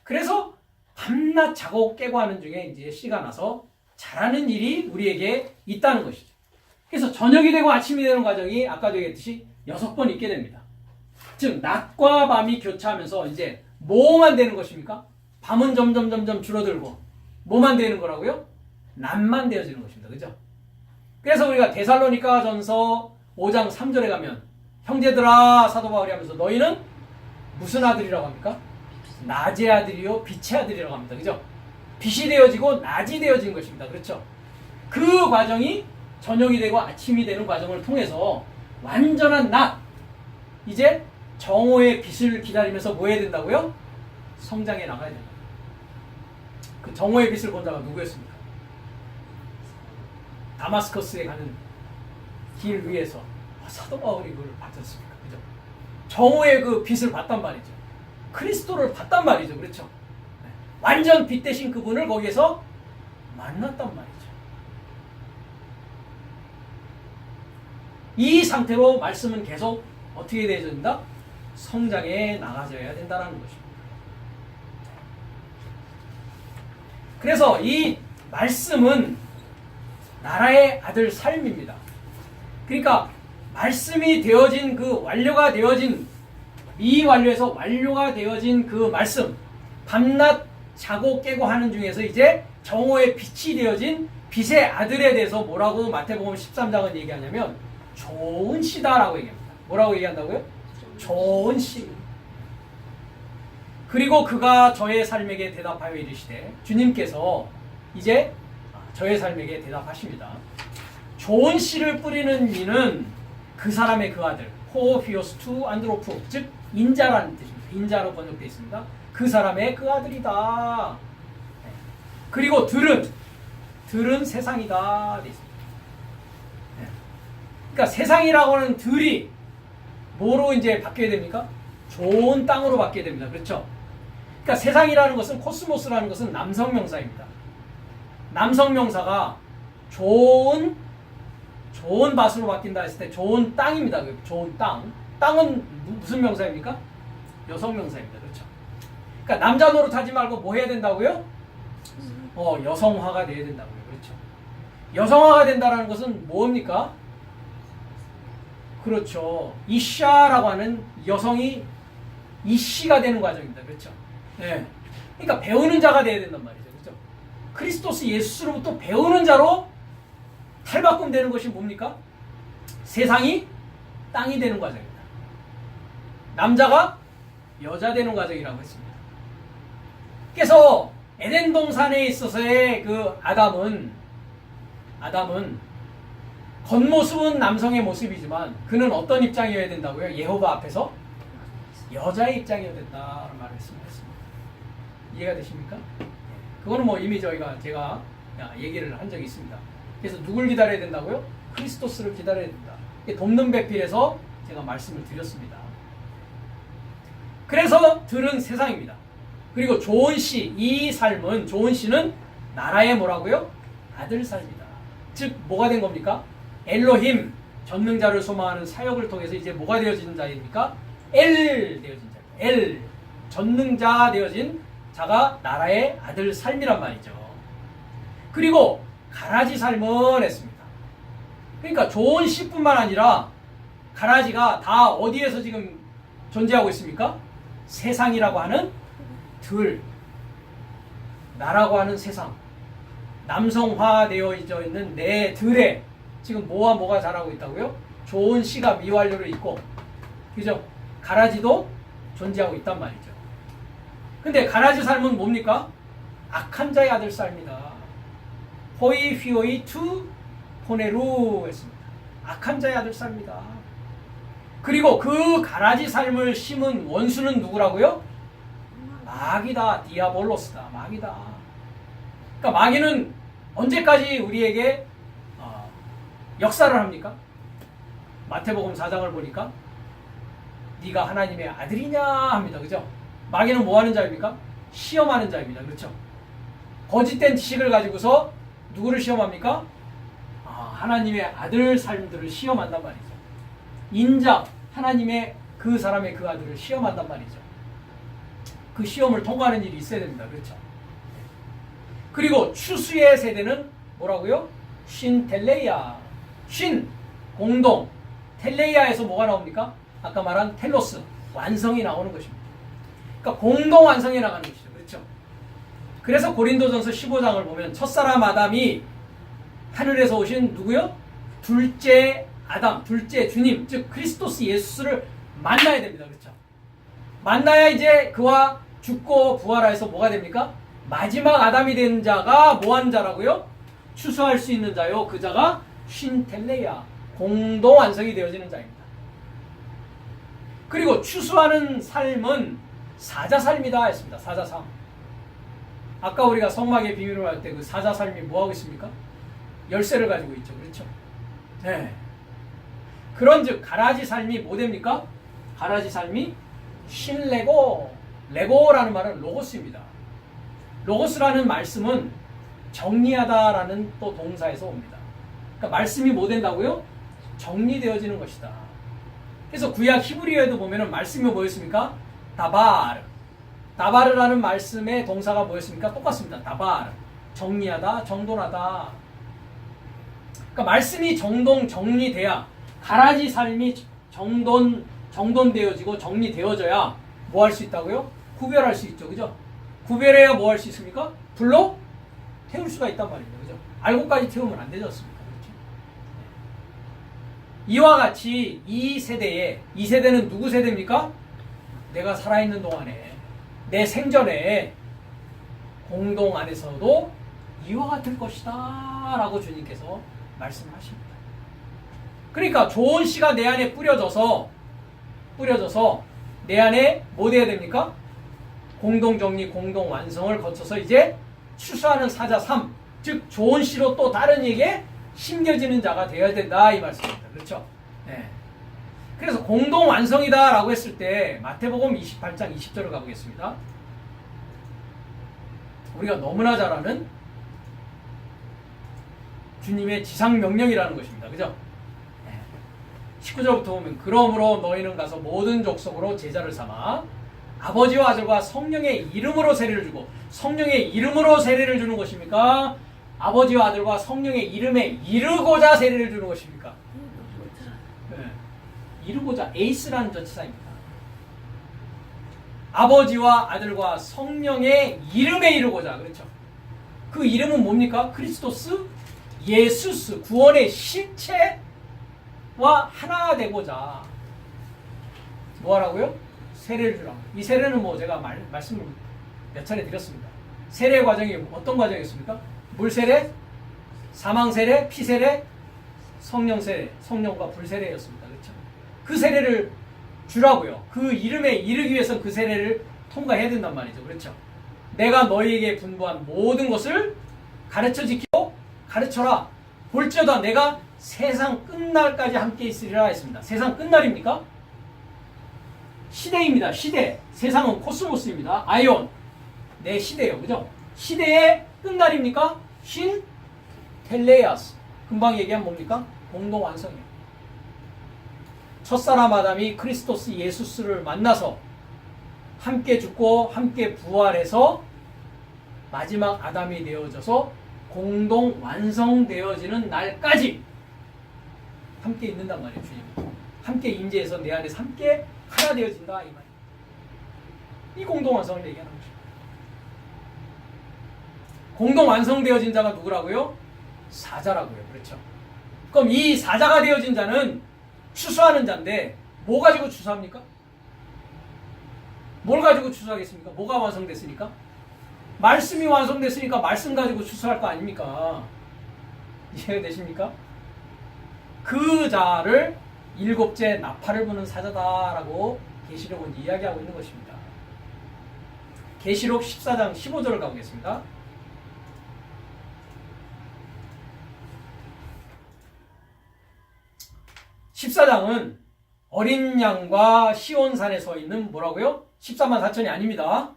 그래서 밤낮 자고 깨고 하는 중에 이제 씨가 나서 자라는 일이 우리에게 있다는 것이죠. 그래서 저녁이 되고 아침이 되는 과정이 아까도 얘기했듯이 6번 있게 됩니다. 즉 낮과 밤이 교차하면서 이제 뭐만 되는 것입니까? 밤은 점점 줄어들고 뭐만 되는 거라고요? 낮만 되어지는 것입니다. 그죠? 그래서 우리가 데살로니가 전서 5장 3절에 가면 형제들아 사도 바울이 하면서 너희는 무슨 아들이라고 합니까? 낮의 아들이요 빛의 아들이라고 합니다. 그죠? 빛이 되어지고 낮이 되어진 것입니다. 그렇죠? 그 과정이 저녁이 되고 아침이 되는 과정을 통해서 완전한 낮, 이제 정오의 빛을 기다리면서 뭐 해야 된다고요? 성장해 나가야 된다. 그 정오의 빛을 본 자가 누구였습니까? 다마스커스에 가는 길 위에서 사도 바울이 그걸 봤었습니까? 그죠? 정오의 그 빛을 봤단 말이죠. 그리스도를 봤단 말이죠. 그렇죠? 완전 빛 대신 그분을 거기에서 만났단 말이죠. 이 상태로 말씀은 계속 어떻게 되어야 된다? 성장해 나가져야 된다는 것입니다. 그래서 이 말씀은 나라의 아들 삶입니다. 그러니까 말씀이 되어진 그 완료가 되어진 미완료에서 완료가 되어진 그 말씀, 밤낮 자고 깨고 하는 중에서 이제 정오의 빛이 되어진 빛의 아들에 대해서 뭐라고 마태복음 13장은 얘기하냐면 좋은 씨다라고 얘기합니다. 뭐라고 얘기한다고요? 좋은 씨. 그리고 그가 저의 삶에게 대답하여 이르시되, 주님께서 이제 저의 삶에게 대답하십니다. 좋은 씨를 뿌리는 이는 그 사람의 그 아들 호피오스 투 안드로프, 즉 인자라는 뜻입니다. 인자로 번역되어 있습니다. 그 사람의 그 아들이다. 그리고 들은 세상이다 되어 있습니다. 그러니까 세상이라고 하는 들이 뭐로 이제 바뀌어야 됩니까? 좋은 땅으로 바뀌어야 됩니다. 그렇죠? 그러니까 세상이라는 것은, 코스모스라는 것은 남성명사입니다. 남성명사가 좋은 밭으로 바뀐다 했을 때 좋은 땅입니다. 좋은 땅. 땅은 무슨 명사입니까? 여성명사입니다. 그렇죠? 그러니까 남자 노릇하지 말고 뭐 해야 된다고요? 여성화가 돼야 된다고요. 그렇죠? 여성화가 된다는 것은 뭡니까? 그렇죠. 이샤라고 하는 여성이 이씨가 되는 과정입니다. 그렇죠? 네. 그러니까 배우는 자가 돼야 된단 말이죠. 그렇죠? 그리스도스 예수로부터 배우는 자로 탈바꿈되는 것이 뭡니까? 세상이 땅이 되는 과정입니다. 남자가 여자 되는 과정이라고 했습니다. 그래서 에덴 동산에 있어서의 그 아담은 겉모습은 남성의 모습이지만 그는 어떤 입장이어야 된다고요? 예호바 앞에서 여자의 입장이어야 된다는 말을 했습니다. 이해가 되십니까? 그거는 뭐 이미 제가 얘기를 한 적이 있습니다. 그래서 누굴 기다려야 된다고요? 크리스토스를 기다려야 된다. 돕는 배필에서 제가 말씀을 드렸습니다. 그래서 들은 세상입니다. 그리고 좋은 씨, 이 삶은, 좋은 씨는 나라의 뭐라고요? 아들 삶이다. 즉 뭐가 된 겁니까? 엘로힘, 전능자를 소망하는 사역을 통해서 이제 뭐가 되어진 자입니까? 엘 되어진 자. 엘, 전능자 되어진 자가 나라의 아들 삶이란 말이죠. 그리고 가라지 삶은 했습니다. 그러니까 좋은 씨뿐만 아니라 가라지가 다 어디에서 지금 존재하고 있습니까? 세상이라고 하는 들, 나라고 하는 세상, 남성화되어 있는 내 들에 지금 뭐가 자라고 있다고요? 좋은 씨가 미완료로 있고, 그죠? 가라지도 존재하고 있단 말이죠. 근데 가라지 삶은 뭡니까? 악한 자의 아들 삶이다. 호이 휘오이 투 포네루 했습니다. 악한 자의 아들 삶이다. 그리고 그 가라지 삶을 심은 원수는 누구라고요? 마귀다. 디아볼로스다. 마귀다. 그러니까 마귀는 언제까지 우리에게 역사를 합니까? 마태복음 4장을 보니까 네가 하나님의 아들이냐 합니다. 그죠? 마귀는 뭐 하는 자입니까? 시험하는 자입니다. 그렇죠? 거짓된 지식을 가지고서 누구를 시험합니까? 하나님의 아들 삶들을 시험한단 말이죠. 인자, 하나님의 그 사람의 그 아들을 시험한단 말이죠. 그 시험을 통과하는 일이 있어야 됩니다. 그렇죠? 그리고 추수의 세대는 뭐라고요? 신 텔레이아. 신, 공동. 텔레이아에서 뭐가 나옵니까? 아까 말한 텔로스, 완성이 나오는 것입니다. 그러니까 공동 완성이 나가는 것이죠. 그렇죠? 그래서 고린도전서 15장을 보면 첫사람 아담이 하늘에서 오신 누구요? 둘째 아담, 둘째 주님, 즉 크리스토스 예수를 만나야 됩니다. 그렇죠? 만나야 이제 그와 죽고 부활해서 뭐가 됩니까? 마지막 아담이 된 자가 뭐한 자라고요? 추수할 수 있는 자요. 그 자가 쉰텔레야, 공동 완성이 되어지는 자입니다. 그리고 추수하는 삶은 사자삶이다 했습니다. 사자삶. 아까 우리가 성막의 비밀을 할 때 그 사자삶이 뭐하고 있습니까? 열쇠를 가지고 있죠. 그렇죠? 네. 그런즉 가라지 삶이 뭐 됩니까? 가라지 삶이 신레고, 레고라는 말은 로고스입니다. 로고스라는 말씀은 정리하다라는 또 동사에서 옵니다. 그러니까 말씀이 뭐 된다고요? 정리되어지는 것이다. 그래서 구약 히브리어에도 보면은 말씀이 뭐였습니까? 다바르. 다바르라는 말씀의 동사가 뭐였습니까? 똑같습니다. 다바르. 정리하다, 정돈하다. 그러니까 말씀이 정리돼야, 가라지 삶이 정돈되어지고 정리되어져야 뭐 할 수 있다고요? 구별할 수 있죠. 그죠? 구별해야 뭐 할 수 있습니까? 불로 태울 수가 있단 말입니다. 그죠? 알고까지 태우면 안 되지 않습니까? 그렇죠? 이와 같이 이 세대는 누구 세대입니까? 내가 살아있는 동안에 내 생전에 공동 안에서도 이와 같을 것이다 라고 주님께서 말씀하십니다. 그러니까 좋은 씨가 내 안에 뿌려져서 내 안에 뭐 돼야 됩니까? 공동정리, 공동완성을 거쳐서 이제 추수하는 사자 3, 즉 좋은 씨로 또 다른 이에게 심겨지는 자가 되어야 된다 이 말씀입니다. 그렇죠? 네. 그래서 공동완성이다 라고 했을 때 마태복음 28장 20절을 가보겠습니다. 우리가 너무나 잘 아는 주님의 지상명령이라는 것입니다. 그죠? 19절부터 보면 그러므로 너희는 가서 모든 족속으로 제자를 삼아 아버지와 아들과 성령의 이름으로 세례를 주고, 성령의 이름으로 세례를 주는 것입니까? 아버지와 아들과 성령의 이름에 이르고자 세례를 주는 것입니까? 네. 이르고자, 에이스라는 전치사입니다. 아버지와 아들과 성령의 이름에 이르고자. 그렇죠? 그 이름은 뭡니까? 크리스토스, 예수스, 구원의 실체와 하나 되고자 뭐 하라고요? 세례를 주라. 이 세례는 뭐 제가 말씀을 몇 차례 드렸습니다. 세례 과정이 어떤 과정이었습니까? 물 세례, 사망 세례, 피 세례, 성령 세례, 성령과 불 세례였습니다. 그렇죠? 그 세례를 주라고요. 그 이름에 이르기 위해서 그 세례를 통과해야 된단 말이죠. 그렇죠? 내가 너희에게 분부한 모든 것을 가르쳐 지키고 가르쳐라. 볼지어다 내가 세상 끝날까지 함께 있으리라 했습니다. 세상 끝날입니까? 시대입니다. 시대. 세상은 코스모스입니다. 아이온. 내 시대예요. 그죠? 시대의 끝날입니까? 신 텔레아스. 금방 얘기한 뭡니까? 공동완성이에요. 첫사람 아담이 크리스토스 예수스를 만나서 함께 죽고 함께 부활해서 마지막 아담이 되어져서 공동 완성되어지는 날까지 함께 있는단 말이에요. 주님. 함께 임재해서 내 안에서 함께 하나 되어진다 이 말이에요. 이 공동 완성을 얘기하는 거죠. 공동 완성되어진 자가 누구라고요? 사자라고요. 그렇죠. 그럼 이 사자가 되어진 자는 추수하는 자인데 뭐 가지고 추수합니까? 뭘 가지고 추수하겠습니까? 뭐가 완성됐으니까? 말씀이 완성됐으니까 말씀 가지고 추수할 거 아닙니까? 이해되십니까? 그 자를 일곱째 나팔을 부는 사자다라고 계시록은 이야기하고 있는 것입니다. 계시록 14장 15절을 가보겠습니다. (14장은) 어린 양과 시온산에 서 있는 뭐라고요? 14만 4천이 아닙니다.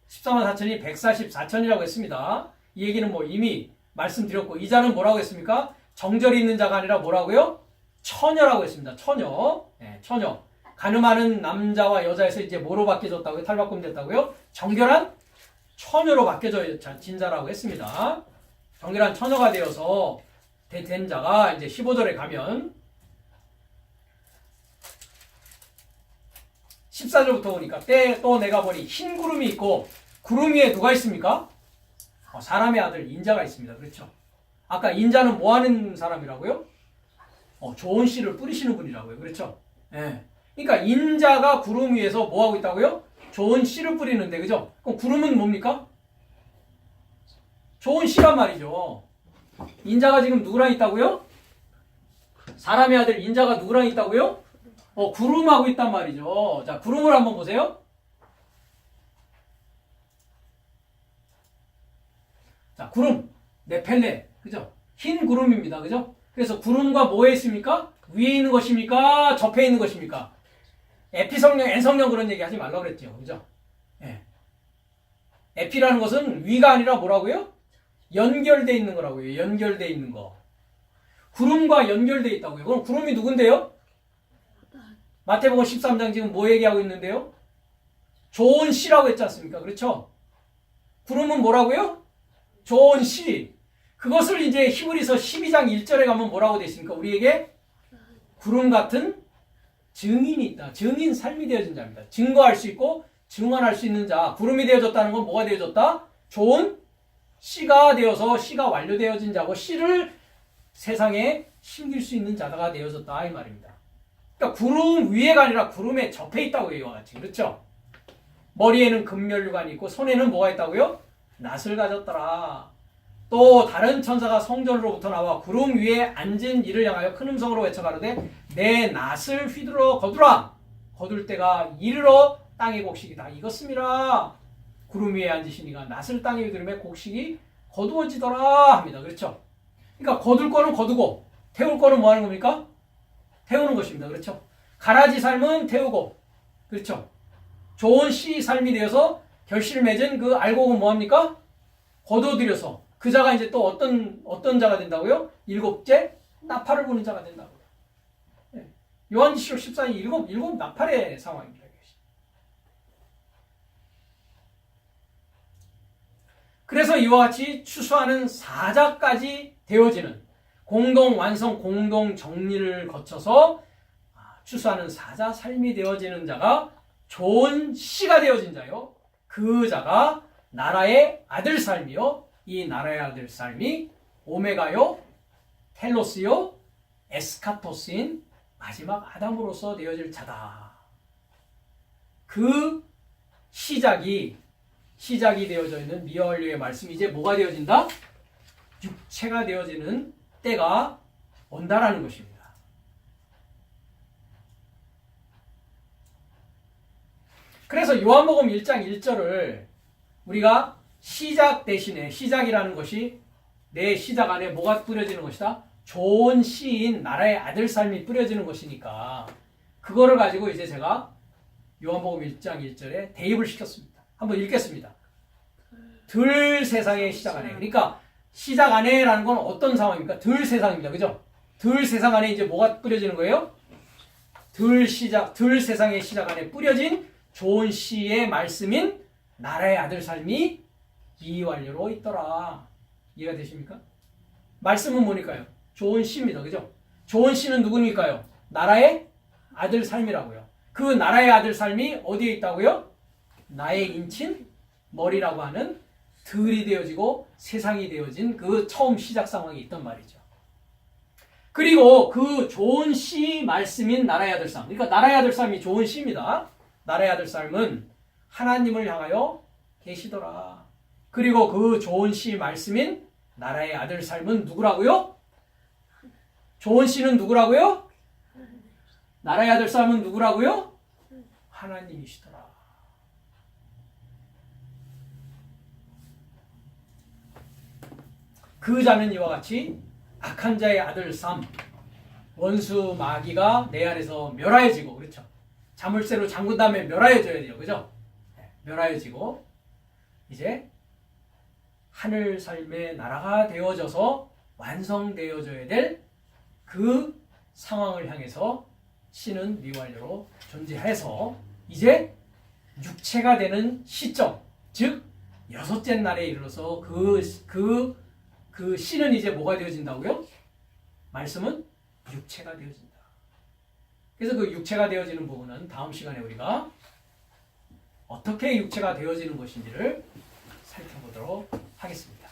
14만 4천이 144천이라고 했습니다. 이 얘기는 뭐 이미 말씀드렸고, 이 자는 뭐라고 했습니까? 정절이 있는 자가 아니라 뭐라고요? 처녀라고 했습니다. 처녀. 네, 처녀. 가늠하는 남자와 여자에서 이제 뭐로 바뀌어졌다고요? 탈바꿈됐다고요? 정결한 처녀로 바뀌어진 자라고 했습니다. 정결한 처녀가 되어서 된 자가 이제 15절에 가면 14절부터 보니까 또 내가 보니 흰 구름이 있고 구름 위에 누가 있습니까? 사람의 아들 인자가 있습니다. 그렇죠? 아까 인자는 뭐 하는 사람이라고요? 좋은 씨를 뿌리시는 분이라고요. 그렇죠? 예. 그러니까 인자가 구름 위에서 뭐 하고 있다고요? 좋은 씨를 뿌리는데, 그죠? 그럼 구름은 뭡니까? 좋은 씨란 말이죠. 인자가 지금 누구랑 있다고요? 사람의 아들 인자가 누구랑 있다고요? 구름하고 있단 말이죠. 자, 구름을 한번 보세요. 자, 구름, 네펠레, 그죠? 흰 구름입니다, 그죠? 그래서 구름과 뭐에 있습니까? 위에 있는 것입니까? 접해 있는 것입니까? 에피성령, N성령 그런 얘기 하지 말라고 그랬죠, 그죠? 예. 에피라는 것은 위가 아니라 뭐라고요? 연결되어 있는 거라고요. 연결되어 있는 거. 구름과 연결되어 있다고요. 그럼 구름이 누군데요? 마태복음 13장 지금 뭐 얘기하고 있는데요? 좋은 씨라고 했지 않습니까? 그렇죠? 구름은 뭐라고요? 좋은 씨. 그것을 이제 히브리서 12장 1절에 가면 뭐라고 되어 있습니까? 우리에게 구름 같은 증인이 있다. 증인 삶이 되어진 자입니다. 증거할 수 있고 증언할 수 있는 자. 구름이 되어졌다는 건 뭐가 되어졌다? 좋은 씨가 되어서 씨가 완료되어진 자고 씨를 세상에 심길 수 있는 자가 되어졌다 이 말입니다. 그러니까 구름 위에가 아니라 구름에 접해 있다고 이와 같이. 그렇죠? 머리에는 금면류관이 있고 손에는 뭐가 있다고요? 낫을 가졌더라. 또 다른 천사가 성전으로부터 나와 구름 위에 앉은 이를 향하여 큰 음성으로 외쳐가로되 내 낫을 휘두르러 거두라. 거둘 때가 이르러 땅의 곡식이다. 이것습니다. 구름 위에 앉으시니가 낫을 땅에 휘두르며 곡식이 거두어지더라 합니다. 그렇죠? 그러니까 거둘 거는 거두고 태울 거는 뭐 하는 겁니까? 태우는 것입니다. 그렇죠? 가라지 삶은 태우고, 그렇죠? 좋은 씨 삶이 되어서 결실을 맺은 그 알곡은 뭐 합니까? 거둬들여서 그 자가 이제 또 어떤 자가 된다고요? 일곱째 나팔을 부는 자가 된다고요. 네. 요한계시록 14장 일곱 나팔의 상황입니다. 그래서 이와 같이 추수하는 사자까지 되어지는 공동 완성, 공동 정리를 거쳐서 추수하는 사자 삶이 되어지는 자가 좋은 씨가 되어진 자요. 그 자가 나라의 아들 삶이요. 이 나라의 아들 삶이 오메가요, 텔로스요, 에스카토스인 마지막 아담으로서 되어질 자다. 그 시작이 되어져 있는 미화완료의 말씀이 이제 뭐가 되어진다? 육체가 되어지는 때가 온다라는 것입니다. 그래서 요한복음 1장 1절을 우리가 시작 대신에 시작이라는 것이 내 시작 안에 뭐가 뿌려지는 것이다? 좋은 씨인 나라의 아들 삶이 뿌려지는 것이니까 그거를 가지고 이제 제가 요한복음 1장 1절에 대입을 시켰습니다. 한번 읽겠습니다. 들 세상의 시작 안에. 그러니까 시작 안에라는 건 어떤 상황입니까? 들 세상입니다. 그죠? 들 세상 안에 이제 뭐가 뿌려지는 거예요? 들 세상의 시작 안에 뿌려진 좋은 씨의 말씀인 나라의 아들 삶이 이완료로 있더라. 이해가 되십니까? 말씀은 뭐니까요? 좋은 씨입니다. 그죠? 좋은 씨는 누구니까요? 나라의 아들 삶이라고요. 그 나라의 아들 삶이 어디에 있다고요? 나의 인친 머리라고 하는 들이 되어지고 세상이 되어진 그 처음 시작 상황이 있단 말이죠. 그리고 그 좋은 씨 말씀인 나라의 아들 삶. 그러니까 나라의 아들 삶이 좋은 씨입니다. 나라의 아들 삶은 하나님을 향하여 계시더라. 그리고 그 좋은 씨 말씀인 나라의 아들 삶은 누구라고요? 좋은 씨는 누구라고요? 나라의 아들 삶은 누구라고요? 하나님이시더라. 그 자는 이와 같이 악한 자의 아들 삶, 원수 마귀가 내 안에서 멸하여지고, 그렇죠? 자물쇠로 잠근 다음에 멸하여져야 돼요. 그죠? 멸하여지고 이제 하늘 삶의 나라가 되어져서 완성되어져야 될 그 상황을 향해서 신은 미완료로 존재해서 이제 육체가 되는 시점, 즉 여섯째 날에 이르러서 그 신은 이제 뭐가 되어진다고요? 말씀은 육체가 되어진다. 그래서 그 육체가 되어지는 부분은 다음 시간에 우리가 어떻게 육체가 되어지는 것인지를 살펴보도록 하겠습니다.